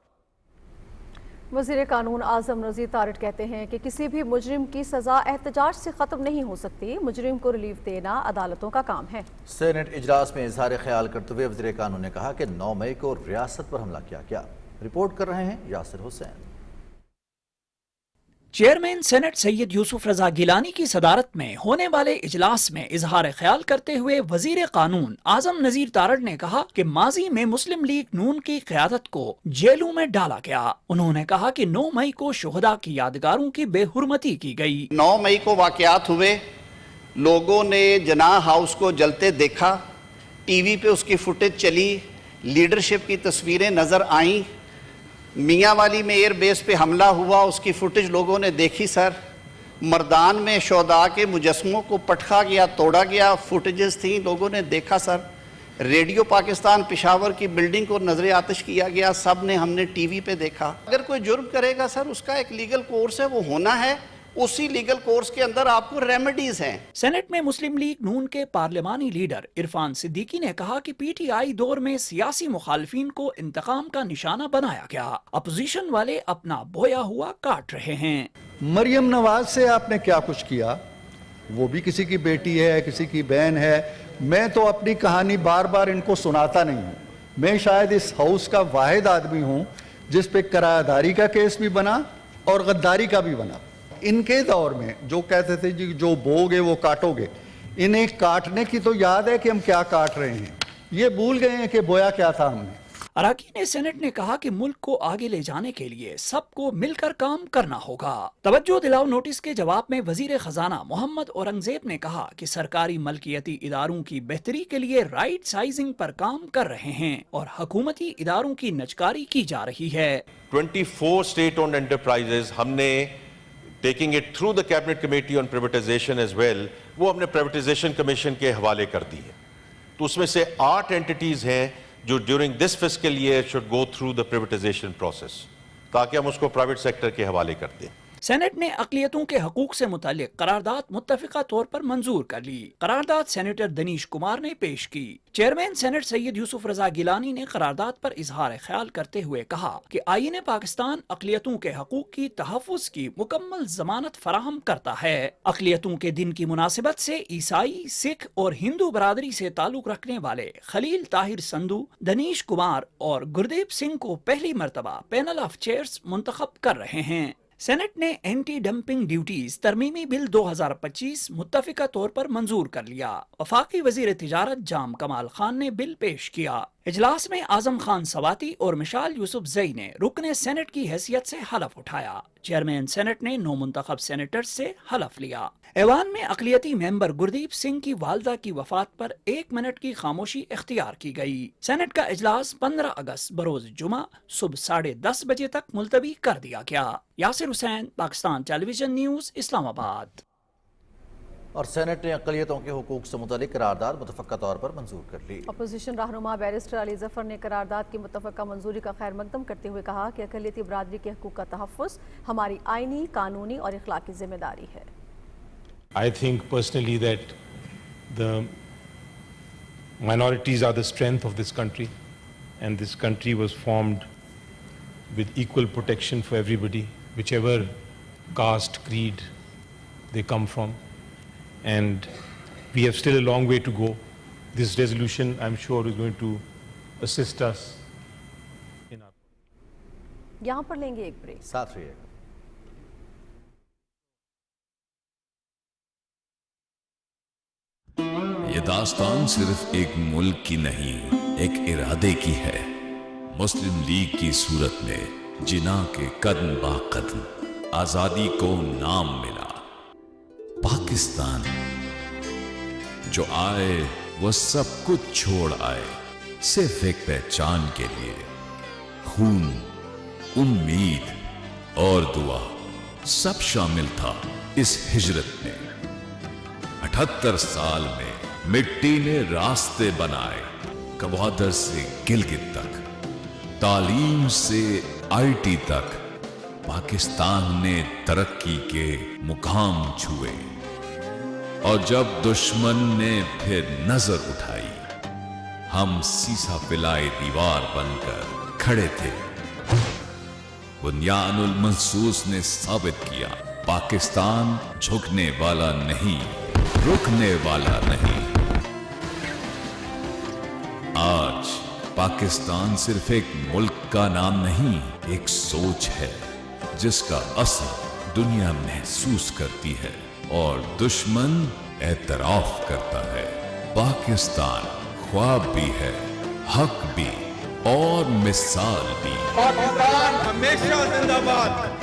वज़ीर कानून आज़म नज़ीर तारड़ कहते हैं कि किसी भी मुजरिम की सज़ा एहतजाज से ख़त्म नहीं हो सकती। मुजरिम को रिलीफ देना अदालतों का काम है। सेनेट इजलास में इजहार ख्याल करते हुए वज़ीर कानून ने कहा कि 9 मई को रियासत पर हमला किया गया। रिपोर्ट कर रहे हैं यासिर हुसैन। चेयरमैन सेनेट सैयद यूसुफ रजा गिलानी की सदारत में होने वाले इजलास में इजहार ख्याल करते हुए वजीर कानून आजम नजीर तारड़ ने कहा कि माजी में मुस्लिम लीग नून की क़यादत को जेलों में डाला गया। उन्होंने कहा कि 9 मई को शुहदा की यादगारों की बेहुरमती की गई। 9 मई को वाक़यात हुए, लोगों ने जनाह हाउस को जलते देखा, टीवी पे उसकी फुटेज चली, लीडरशिप की तस्वीरें नजर आईं, मियाँ वाली में एयर बेस पे हमला हुआ, उसकी फुटेज लोगों ने देखी सर। मर्दान में शोदा के मुजस्मों को पटखा गया, तोड़ा गया, फुटेजेस थी, लोगों ने देखा सर। रेडियो पाकिस्तान पेशावर की बिल्डिंग को नजर आतिश किया गया, सब ने हमने टीवी पे देखा। अगर कोई जुर्म करेगा सर, उसका एक लीगल कोर्स है, वो होना है। उसी लीगल कोर्स के अंदर आपको रेमेडीज हैं। सेनेट में मुस्लिम लीग नून के पार्लिमानी लीडर इरफान सिद्दीकी ने कहा कि पीटीआई दौर में सियासी मुखालफिन को इंतकाम का निशाना बनाया गया। अपोजिशन वाले अपना बोया हुआ काट रहे हैं। मरियम नवाज से आपने क्या कुछ किया? वो भी किसी की बेटी है, किसी की बहन है। मैं तो अपनी कहानी बार बार इनको सुनाता नहीं हूँ। मैं शायद इस हाउस का वाहिद आदमी हूँ जिस पे किरायादारी का केस भी बना और गद्दारी का भी बना। इनके दौर में जो कहते थे जी जो बोगे वो काटोगे, इन्हें काटने की तो याद है कि हम क्या काट रहे हैं, ये भूल गए हैं कि बोया क्या था हमने। अराकीन सेनेट ने कहा कि मुल्क को आगे ले जाने के लिए सबको मिलकर काम करना होगा। तवज्जो दिलाओ नोटिस के जवाब में वजीर खजाना मोहम्मद औरंगजेब ने कहा कि सरकारी मलकियती इदारों की बेहतरी के लिए राइट साइजिंग पर काम कर रहे हैं और हुकूमती इदारों की नजकारी की जा रही है। 24 स्टेट ओन्ड एंटरप्राइजेज हमने taking it through the cabinet committee on privatisation as well, वो हमने प्राइवेटाइजेशन कमीशन के हवाले कर दी है। तो उसमें से 8 एंटिटीज हैं जो during this fiscal year should go through the privatisation process, ताकि हम उसको प्राइवेट सेक्टर के हवाले कर दें। सेनेट ने अक़लियतों के हकूक से मुतालिक करारदाद मुत्तफ़िक़ा तौर पर मंजूर कर ली। करारदाद सेनेटर दनीश कुमार ने पेश की। चेयरमैन सेनेट सैयद यूसुफ रजा गिलानी ने करारदाद पर इजहार ख्याल करते हुए कहा कि आईन पाकिस्तान अक़लियतों के हकूक की तहफ़्फ़ुज़ की मुकम्मल ज़मानत फराहम करता है। अक़लियतों के दिन की मुनासिबत से ईसाई, सिख और हिंदू बरादरी से ताल्लुक़ रखने वाले खलील ताहिर संधू, दनीश कुमार और गुरदेव सिंह को पहली मरतबा पैनल ऑफ चेयर्स मुंतखब कर रहे हैं। सेनेट ने एंटी डंपिंग ड्यूटीज तरमीमी बिल 2025 मुत्तफ़िक़ा तौर पर मंजूर कर लिया। वफाकी वजीर तिजारत जाम कमाल खान ने बिल पेश किया। इजलास में आजम खान सवाती और मिशाल यूसुफ जई ने रुकने सेनेट की हैसियत से हलफ उठाया। चेयरमैन सेनेट ने 9 मुंतखब सेनेटर्स से हलफ लिया। ऐवान में अक़लियती मेंबर गुरदीप सिंह की वालदा की वफात पर 1 मिनट की खामोशी इख्तियार की गई। सेनेट का इजलास 15 अगस्त बरोज जुमा सुबह 10:30 बजे तक मुलतवी कर दिया गया। Yasir Hussain, Pakistan television news, Islamabad. और सेनेट ने अक़लियतों के हुकूक से मुतालिक करारदाद मुतफ़क्का तौर पर मंजूर कर ली। अपोजिशन रहनुमा बैरिस्टर अली जफर ने करारदाद की मुतफ़क्का मंजूरी का खैर मकदम करते हुए कहा कि अक़लियती बरादरी के हकूक का तहफ़्फ़ुज़ हमारी आइनी, कानूनी और इखलाकी जिम्मेदारी है। I think personally that the minorities are the strength of this country, and this country was formed with equal protection for everybody, whichever caste, creed they come from. And we have still a long way to go. This resolution, I'm sure, is going to assist us in our... यहाँ पर लेंगे एक break. साथ रहिएगा। ये दास्तान सिर्फ एक मुल्क की नहीं, एक इरादे की है। मुस्लिम लीग की सूरत में जिना के कदम बा कदम आजादी को नाम मिला। पाकिस्तान जो आए वो सब कुछ छोड़ आए, सिर्फ एक पहचान के लिए। खून, उम्मीद और दुआ सब शामिल था इस हिजरत में। 78 साल में मिट्टी ने रास्ते बनाए, गवादर से गिलगित तक, तालीम से आईटी तक। पाकिस्तान ने तरक्की के मुकाम छुए और जब दुश्मन ने फिर नजर उठाई, हम सीसा पिलाए दीवार बनकर खड़े थे। बुनियानुल मंसूस ने साबित किया, पाकिस्तान झुकने वाला नहीं, रुकने वाला नहीं। आज पाकिस्तान सिर्फ एक मुल्क का नाम नहीं, एक सोच है जिसका असर दुनिया महसूस करती है और दुश्मन एतराफ करता है। पाकिस्तान ख्वाब भी है, हक भी और मिसाल भी। पाकिस्तान हमेशा जिंदाबाद।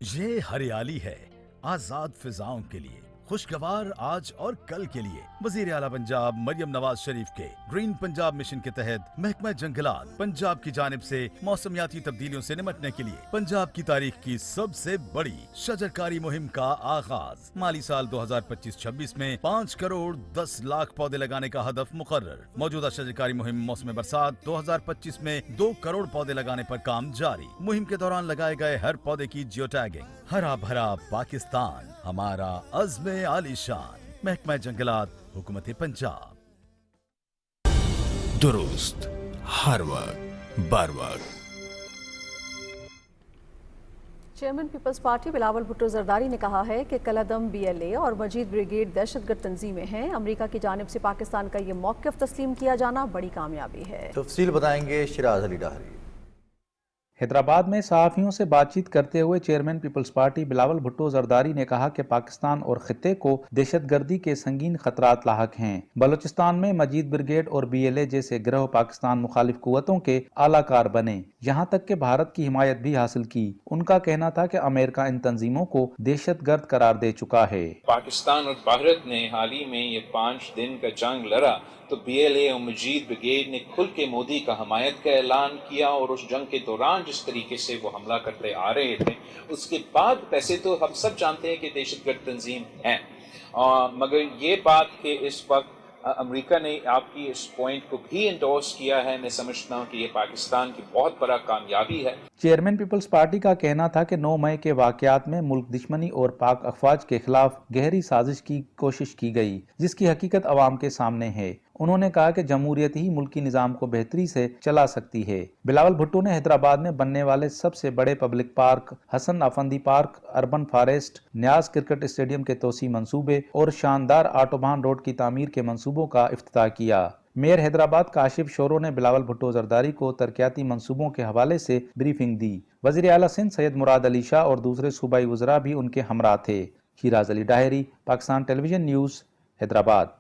ये हरियाली है आजाद फिजाओं के लिए, खुशगवार आज और कल के लिए। वजीर आला पंजाब मरियम नवाज शरीफ के ग्रीन पंजाब मिशन के तहत महकमा जंगलात पंजाब की जानिब से मौसमियाती तब्दीलियों से निपटने के लिए पंजाब की तारीख की सबसे बड़ी शजरकारी मुहिम का आगाज। माली साल 2025-26 में 5 करोड़ 10 लाख पौधे लगाने का हदफ मुकर्रर। मौजूदा शजरकारी मुहिम मौसम बरसात 2025 में 2 करोड़ पौधे लगाने पर काम जारी। मुहिम के दौरान लगाए गए हर पौधे की जियो टैगिंग। हरा भरा पाकिस्तान हमारा अज़्म आलीशान। महकमा जंगलात हुकूमत पंजाब। दुरुस्त, हर वक्त, बर वक्त। चेयरमैन पीपल्स पार्टी बिलावल भुट्टो जरदारी ने कहा है कि कलअदम BLA और मजीद ब्रिगेड दहशतगर्द तंजीमें हैं। अमेरिका की जानिब से पाकिस्तान का ये मौक़िफ़ तस्लीम किया जाना बड़ी कामयाबी है। तफसील बताएंगे शिराज अली डाहरी। हैदराबाद में सहाफ़ियों से बातचीत करते हुए चेयरमैन पीपल्स पार्टी बिलावल भुट्टो जरदारी ने कहा कि पाकिस्तान और खित्ते को दहशतगर्दी के संगीन खतरात लाहक हैं। बलोचिस्तान में मजीद ब्रिगेड और BLA जैसे गिरोह पाकिस्तान मुखालिफ कुव्वतों के आलाकार बने, यहाँ तक कि भारत की हिमायत भी हासिल की। उनका कहना था कि अमेरिका इन तंजीमों को दहशतगर्द करार दे चुका है। पाकिस्तान और भारत ने हाल ही में ये 5 दिन का जंग लड़ा तो BLA और मजीद ब्रिगेड ने खुल के मोदी का हमायत का ऐलान किया और उस जंग के दौरान जिस तरीके से वो हमला करते आ रहे थे, उसके बाद वैसे तो हम सब जानते हैं कि दहशतगर्द तंजीम है, मगर ये बात कि इस वक्त अमेरिका ने आपकी इस पॉइंट को भी इंडोर्स किया है, मैं समझता हूँ कि ये पाकिस्तान की बहुत बड़ा कामयाबी है। चेयरमैन पीपल्स पार्टी का कहना था कि 9 मई के वाकयात में मुल्क दुश्मनी और पाक अफवाज के खिलाफ गहरी साजिश की कोशिश की गई, जिसकी हकीकत अवाम के सामने है। उन्होंने कहा कि जमहूरियत ही मुल्की निज़ाम को बेहतरी से चला सकती है। बिलावल भुट्टो ने हैदराबाद में बनने वाले सबसे बड़े public park, Hasan Afandi park, urban forest, Niaz cricket stadium के तोसी मंसूबे और शानदार ऑटोबान रोड की तामीर के मंसूबों का इफ्तिताह किया। मेयर हैदराबाद काशिफ शोरो ने बिलावल भुट्टो जरदारी को तरक्याती मंसूबों के हवाले से ब्रीफिंग दी। वज़ीर आला सिंध सैयद मुराद अली शाह और दूसरे सूबाई वज़रा भी उनके हमरा थे। Shiraz Ali Dahri, Pakistan television news, Hyderabad.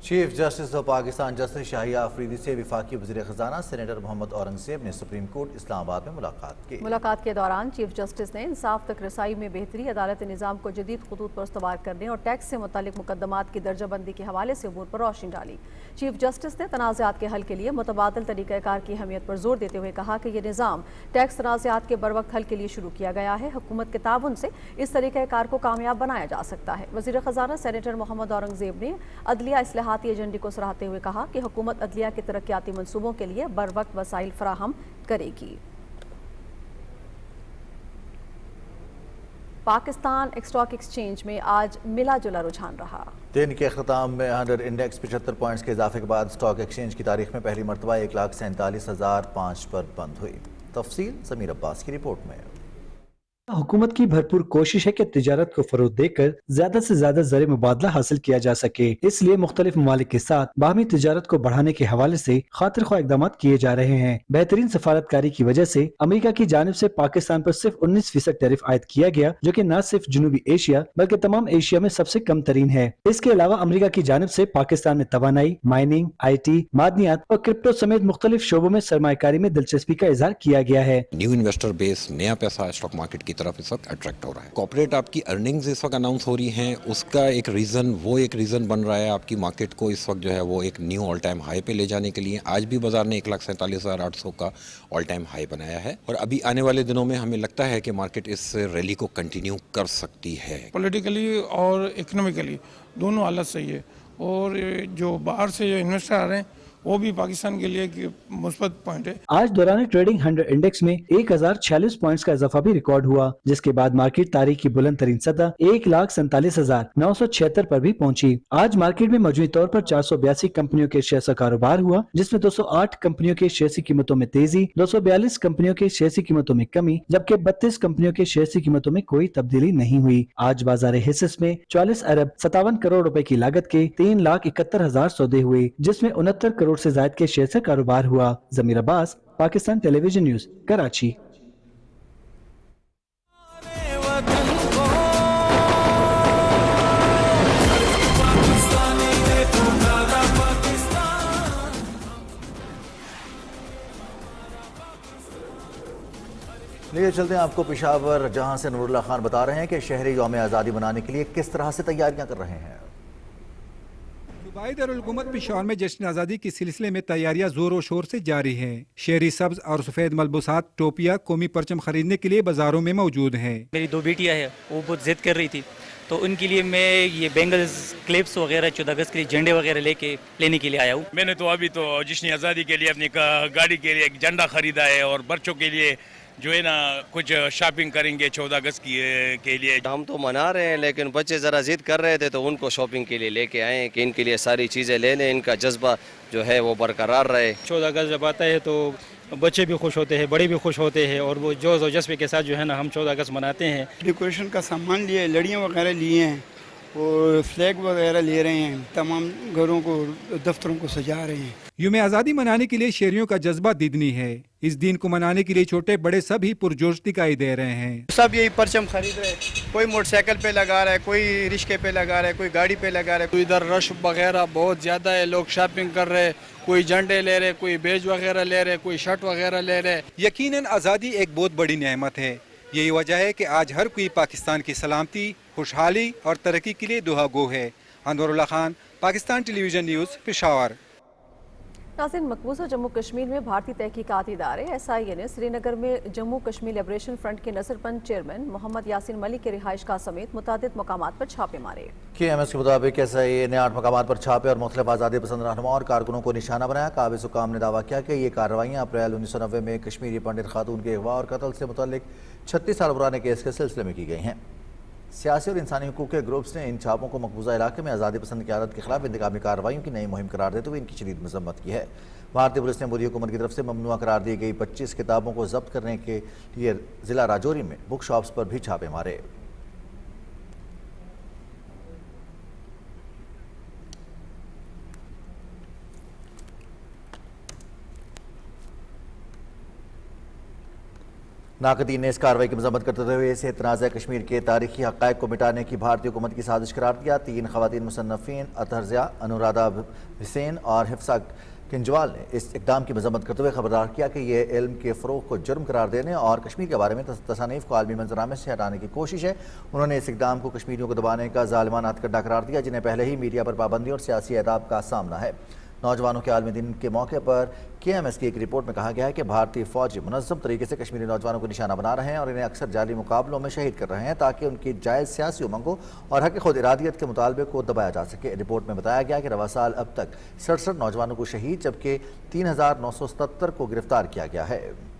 Chief justice of Pakistan justice Yahya Afridi से वफाकी वज़ीर ख़जाना सेनेटर मोहम्मद औरंगज़ेब ने सुप्रीम कोर्ट इस्लामाबाद में मुलाकात की। मुलाकात के दौरान चीफ जस्टिस ने इंसाफ तक रसाई में बेहतरी, अदालती निज़ाम को जदीद खतूत पर इस्तवार करने और टैक्स से मुतालिक मुकदमात की दर्जाबंदी के हवाले से अमूर पर रोशनी डाली। चीफ जस्टिस ने तनाज़ात के हल के लिए मुतबादल तरीक़ाकार की अहमियत पर जोर देते हुए कहा कि यह निज़ाम टैक्स तनाज़ात के बरवक्त हल के लिए शुरू किया गया है। हुकूमत के ताउन से इस तरीक़ाकार को कामयाब बनाया जा सकता है। वज़ीर ख़जाना सेनेटर मोहम्मद औरंगज़ेब ने अदलिया इस्लाहाती एजेंडे को सराहते हुए कहा कि हुकूमत अदलिया के तरक्याती मंसूबों के लिए बर वक्त वसाइल फराहम करेगी। पाकिस्तान स्टॉक एक्सचेंज में आज मिला जुला रुझान रहा। दिन के अख्ताम में 100 इंडेक्स 75 पॉइंट्स के इजाफे के बाद स्टॉक एक्सचेंज की तारीख में पहली मरतबा 1,47,005 पर बंद हुई। तफसील समीर अब्बास की रिपोर्ट में। हुकूमत की भरपूर कोशिश है कि तिजारत को फरोग देकर ज्यादा से ज्यादा ज़र मुबादला हासिल किया जा सके, इसलिए मुख्तलिफ ममालिक के साथ बाहमी तिजारत को बढ़ाने के हवाले से खातिर ख्वाह इकदाम किए जा रहे हैं। बेहतरीन सफारतकारी की वजह से अमेरिका की जानिब से पाकिस्तान पर सिर्फ 19% टैरिफ आयद किया गया, जो कि न सिर्फ जनूबी एशिया बल्कि तमाम एशिया में सबसे कम तरीन है। इसके अलावा अमेरिका की जानिब से पाकिस्तान में तवानाई, माइनिंग, IT, मादनियात और क्रिप्टो समेत मुख्तलिफ शोबों में सरमायाकारी में दिलचस्पी का इजहार किया गया है। न्यू इन्वेस्टर बेस, नया पैसा स्टॉक मार्केट की तरफ इस वक्त अट्रैक्ट हो रहा है। कॉर्पोरेट आपकी अर्निंग्स इस वक्त अनाउंस हो रही हैं, उसका एक रीजन बन रहा है आपकी मार्केट को इस वक्त जो है वो एक न्यू ऑल टाइम हाई पे ले जाने के लिए। आज भी बाजार ने 1,47,800 का ऑल टाइम हाई बनाया है और अभी आने वाले दिनों में हमें लगता है कि मार्केट इस रैली को कंटिन्यू कर सकती है। पॉलिटिकली और इकोनॉमिकली दोनों हालत सही है और जो बाहर से जो इन्वेस्टर आ रहे हैं वो भी पाकिस्तान के लिए एक मुस्बत पॉइंट है। आज दौरान ट्रेडिंग 100 इंडेक्स में 1,046 पॉइंट्स का इजाफा भी रिकॉर्ड हुआ, जिसके बाद मार्केट तारीख की बुलंद तरीन सतह 1,47,976 पर भी पहुंची। आज मार्केट में मजमूई तौर पर 482 कंपनियों के शेयर का कारोबार हुआ, जिसमें 208 कंपनियों के शेयर की कीमतों में तेजी, 242 कंपनियों के शेयर की कीमतों में कमी, जबकि 32 कंपनियों के शेयर की कीमतों में कोई तब्दीली नहीं हुई। आज बाजार हिस्सेस में 44 अरब 57 करोड़ रुपए की लागत के 3,71,000 सौदे हुए, जिसमें 69 करोड़ से ज्यादा के शेयर से कारोबार हुआ। जमीर अब्बास, पाकिस्तान टेलीविजन न्यूज, कराची। लिए चलते हैं आपको पेशावर, जहां से नूरुल्लाह खान बता रहे हैं कि शहरी यौम आज़ादी मनाने के लिए किस तरह से तैयारियां कर रहे हैं। सूबाई दारुल-हुकूमत पेशावर में जश्न आज़ादी के सिलसिले में तैयारियां जोर और शोर से जारी हैं। शहरी सब्ज और सफ़ेद मलबूसात, टोपियां, कौमी परचम खरीदने के लिए बाजारों में मौजूद हैं। मेरी 2 बेटियां हैं, वो बहुत जिद कर रही थी, तो उनके लिए मैं ये बैंगल्स, क्लिप्स वगैरह 14 अगस्त के लिए झंडे वगैरह लेने के लिए आया हूँ। मैंने तो अभी तो जश्न आज़ादी के लिए अपनी गाड़ी के लिए एक झंडा खरीदा है और बच्चों के लिए जो है ना कुछ शॉपिंग करेंगे 14 अगस्त के लिए। हम तो मना रहे हैं, लेकिन बच्चे ज़रा जिद कर रहे थे तो उनको शॉपिंग के लिए लेके आए कि इनके लिए सारी चीज़ें ले लें, इनका जज्बा जो है वो बरकरार रहे। 14 अगस्त जब आता है तो बच्चे भी खुश होते हैं, बड़े भी खुश होते हैं और वो जोश और जज्बे के साथ जो है ना हम 14 अगस्त मनाते हैं। डेकोरेशन का सामान लिए, लड़ियाँ वगैरह लिए हैं और फ्लैग वगैरह ले रहे हैं, तमाम घरों को, दफ्तरों को सजा रहे हैं। यूम आज़ादी मनाने के लिए शहरियों का जज्बा दीदनी है। इस दिन को मनाने के लिए छोटे बड़े सभी पुरजोश दिखाई दे रहे हैं। सब यही परचम खरीद रहे हैं, कोई मोटरसाइकिल पे लगा रहा है, कोई रिक्शे पे लगा रहा है, कोई गाड़ी पे लगा रहा है। तो इधर रश वगैरह बहुत ज़्यादा है, लोग शॉपिंग कर रहे हैं, कोई झंडे ले रहे, कोई बैज वगैरह ले रहे, कोई शर्ट वगैरह ले रहे। यकीनन आज़ादी एक बहुत बड़ी नेमत है। यही वजह है कि आज हर कोई पाकिस्तान की सलामती, खुशहाली और तरक्की के लिए दुआ गो है। अनवरुल्लाह खान, पाकिस्तान टेलीविजन न्यूज़, पेशावर। नाज़रीन, मकबूजा जम्मू कश्मीर में भारतीय तहकीकाती इदारे SIA ने श्रीनगर में जम्मू कश्मीर लिबरेशन फ्रंट के नजरबंद चेयरमैन मोहम्मद यासिन मलिक के रिहाइश गाह समेत मुतादिद मकामात पर छापे मारे। KMS के मुताबिक SIA ने 8 मकामात पर छापे और मुख्तलिफ आज़ादी पसंद रहनुमा और कारकुनों को निशाना बनाया। काबिज़ हुक्काम ने दावा किया कि ये कार्रवाइयाँ अप्रैल 1990 में कश्मीरी पंडित खातून के अगवा और कत्ल से मुतल्लिक 36 साल पुराने केस के सिलसिले में की गई हैं। सियासी और इंसानी हकूक़ के ग्रुप्स ने इन छापों को मकबूजा इलाके में आज़ादी पसंद क़यादत के खिलाफ इंतकामी कार्रवाइयों की नई मुहिम करार देते हुए इनकी शदीद मजम्मत की है। भारतीय पुलिस ने मोदी हुकूमत की तरफ से ममनुआ करार दी गई 25 किताबों को जब्त करने के लिए ज़िला राजौरी में बुक शॉप्स पर भी छापे मारे। नाक़दीन ने इस कार्रवाई की मजम्मत करते हुए इसे तनाज़ा कश्मीर के तारीखी हक़ाइक़ को मिटाने की भारतीय हुकूमत की साजिश करार दिया। 3 ख़वातीन मुसन्नफ़ीन अतहर ज़िया, अनुराधा हुसैन और हिफ्सा किंजवाल ने इस इक़दाम की मजम्मत करते हुए खबरदार किया कि यह इल्म के फ़रोग़ को जुर्म करार देने और कश्मीर के बारे में तसानीफ़ को आलमी मंजरामे से हटाने की कोशिश है। उन्होंने इस इक़दाम को कश्मीरियों को दबाने का ज़ालिमाना हथकंडा करार दिया, जिन्हें पहले ही मीडिया पर पाबंदी और सियासी अदाब का सामना है। नौजवानों के आलमी दिन के मौके पर KMS की एक रिपोर्ट में कहा गया है कि भारतीय फौजी मुनज़्ज़म तरीके से कश्मीरी नौजवानों को निशाना बना रहे हैं और इन्हें अक्सर जाली मुकाबलों में शहीद कर रहे हैं ताकि उनकी जायज़ सियासी उमंगों और हक़ खुद इरादियत के मुतालबे को दबाया जा सके। रिपोर्ट में बताया गया कि रवा साल अब तक 67 नौजवानों को शहीद जबकि 3977 को गिरफ्तार किया गया है।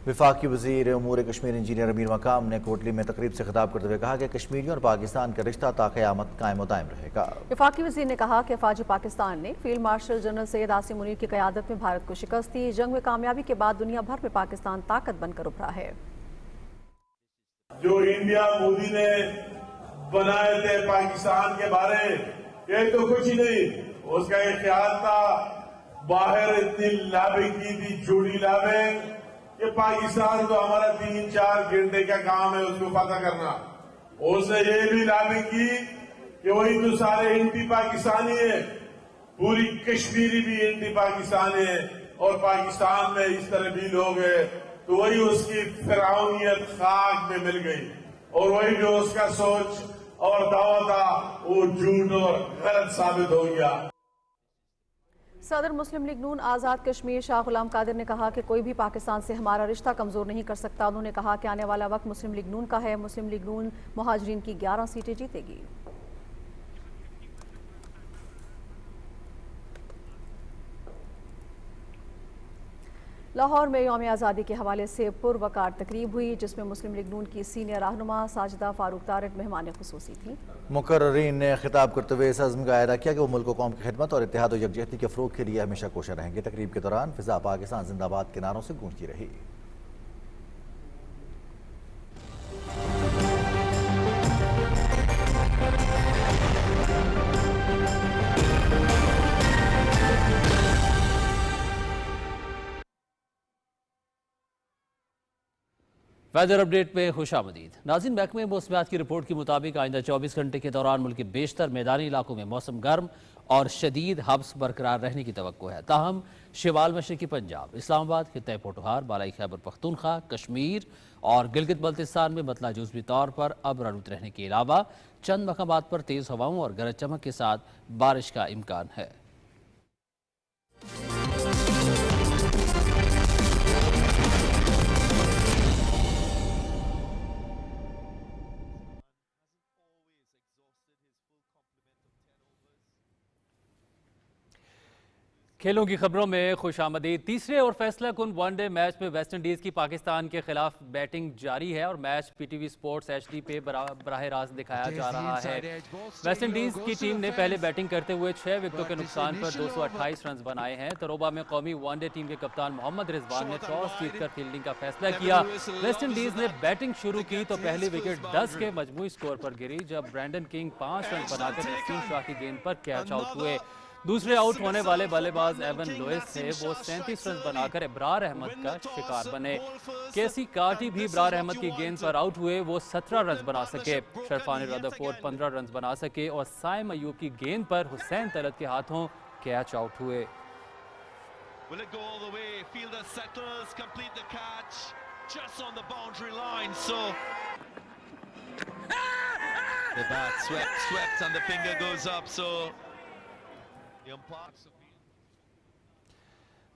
वफाकी वज़ीर उमूर कश्मीर इंजीनियर अमीर मकाम ने कोटली में तकरीब से खिताब करते हुए कहा कि कश्मीरियों और पाकिस्तान का रिश्ता ता क़यामत कायम व दायम रहेगा। वफाकी वज़ीर ने कहा कि फ़ौज पाकिस्तान ने field marshal general Syed Asim Munir की क़यादत में भारत को शिकस्त दी। जंग में कामयाबी के बाद दुनिया भर में पाकिस्तान ताकत बनकर उभरा है। जो इंडिया मोदी ने बनाए थे पाकिस्तान के बारे, ये तो कुछ ही नहीं, उसका एक ख्याल था, बाहर इतनी लॉबिंग की थी, झूठी लॉबिंग, कि पाकिस्तान तो हमारा 3-4 घंटे का काम है उसको पता करना। उसने ये भी लॉबिंग की कि वही तो सारे एंटी पाकिस्तानी है, पूरी कश्मीरी भी एंटी पाकिस्तानी है, और पाकिस्तान में इस तरह भी लोग हैं, तो वही उसकी फिरौनियत खाक में मिल गई, और वही जो उसका सोच और दावा था वो झूठ और गलत साबित हो गया। सदर मुस्लिम लीग नून आज़ाद कश्मीर शाह गुलाम कादिर ने कहा कि कोई भी पाकिस्तान से हमारा रिश्ता कमज़ोर नहीं कर सकता। उन्होंने कहा कि आने वाला वक्त मुस्लिम लीग नून का है। मुस्लिम लीग नून मुहाजिरीन की 11 सीटें जीतेगी। लाहौर में यौम आज़ादी के हवाले से पुरवकार तकरीब हुई, जिसमें मुस्लिम लीग नून की सीनियर रहनुमा साजिदा फारूक तारिक मेहमान खुसूसी थी। मुकर्रीन ने खिताब करते हुए इस अज़्म का अदा किया कि वो मुल्क कौम की खिदमत और इत्तेहाद और यकजहती के फ़रोग़ के लिए हमेशा कोशा रहेंगे। तकरीब के दौरान फ़िज़ा पाकिस्तान जिंदाबाद के नारों से गूंजती रही। वेदर अपडेट में खुशामदीद। नाज़रीन, महकमे मौसमियात की रिपोर्ट के मुताबिक आइंदा 24 घंटे के दौरान मुल्क के बेशतर मैदानी इलाकों में मौसम गर्म और शदीद हब्स बरकरार रहने की तवक्को है। ताहम शिमाल मशरकी पंजाब, इस्लामाबाद, खित्ते पोठोहार, बालाई खैबर पख्तूनख्वा, कश्मीर और गिलगित बल्तिस्तान में मतला जुज़वी तौर पर अबरालूद रहने के अलावा चंद मकामात पर तेज़ हवाओं और गरज चमक के साथ बारिश का इम्कान है। खेलों की खबरों में खुशामदीद। तीसरे और फैसला कुन वनडे मैच में वेस्ट इंडीज़ की पाकिस्तान के खिलाफ बैटिंग जारी है और मैच पीटीवी स्पोर्ट्स HD पे बराह रास्त दिखाया जा रहा है। वेस्ट इंडीज़ की टीम ने पहले बैटिंग करते हुए 6 विकेटों के नुकसान पर 228 रन बनाए हैं। तरोबा में कौमी वनडे टीम के कप्तान मोहम्मद रिजवान ने टॉस जीतकर फील्डिंग का फैसला किया। वेस्ट इंडीज़ ने बैटिंग शुरू की तो पहली विकेट 10 के मजमूई स्कोर पर गिरी, जब ब्रैंडन किंग 5 रन बनाकर नसीम शाह की गेंद पर कैच आउट हुए। दूसरे आउट होने वाले बल्लेबाज एवन लुइस थे, वो 37 रन बनाकर इब्रार अहमद का शिकार बने। केसी कार्टी भी इब्रार अहमद की गेंद पर आउट हुए, वो 17 रन बना सके। शरफानी रदरफोर्ड 15 रन बना सके और साइम अयूब की गेंद पर हुसैन तलत के हाथों कैच आउट हुए।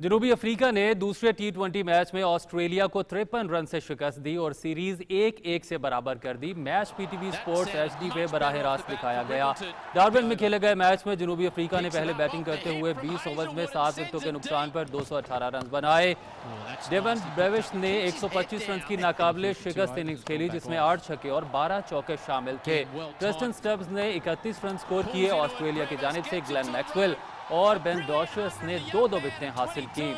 जनूबी अफ्रीका ने दूसरे T20 मैच में ऑस्ट्रेलिया को 53 रन से शिकस्त दी और सीरीज 1-1 से बराबर कर दी। मैच पीटीवी स्पोर्ट्स HD पे बराह रास्त दिखाया गया। डार्बिन में खेले गए मैच में जनूबी अफ्रीका ने पहले बैटिंग करते हुए 20 ओवर में 7 विकेटों के नुकसान पर 218 रन बनाए। डेवन ब्रेविश ने 125 रन की नाकाबिले शिकस्त इनिंग्स खेली, जिसमें 8 छक्के और 12 चौके शामिल थे। प्रेस्टन स्टब्स ने 31 रन स्कोर किए। ऑस्ट्रेलिया की जानिब से ग्लेन मैक्सवेल और बेन डॉशर्स ने 2-2 विकेटें हासिल की।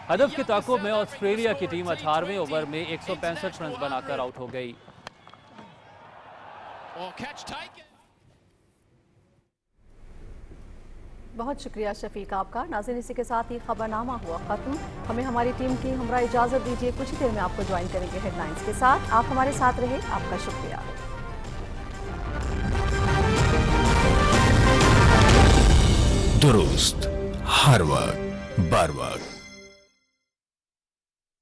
हदफ के ताक़ुब में ऑस्ट्रेलिया की टीम 18वें ओवर में 165 रन बनाकर आउट हो गई। बहुत शुक्रिया शफीक आपका। नाज़रीन, इसी के साथ ही खबरनामा हुआ खत्म। हमें हमारी टीम की हमरा इजाज़त दीजिए। कुछ ही देर में आपको ज्वाइन करेंगे हेडलाइंस के साथ। आप हमारे साथ रहे, आपका शुक्रिया। दुरुस्त हर वक्त बर वक्त।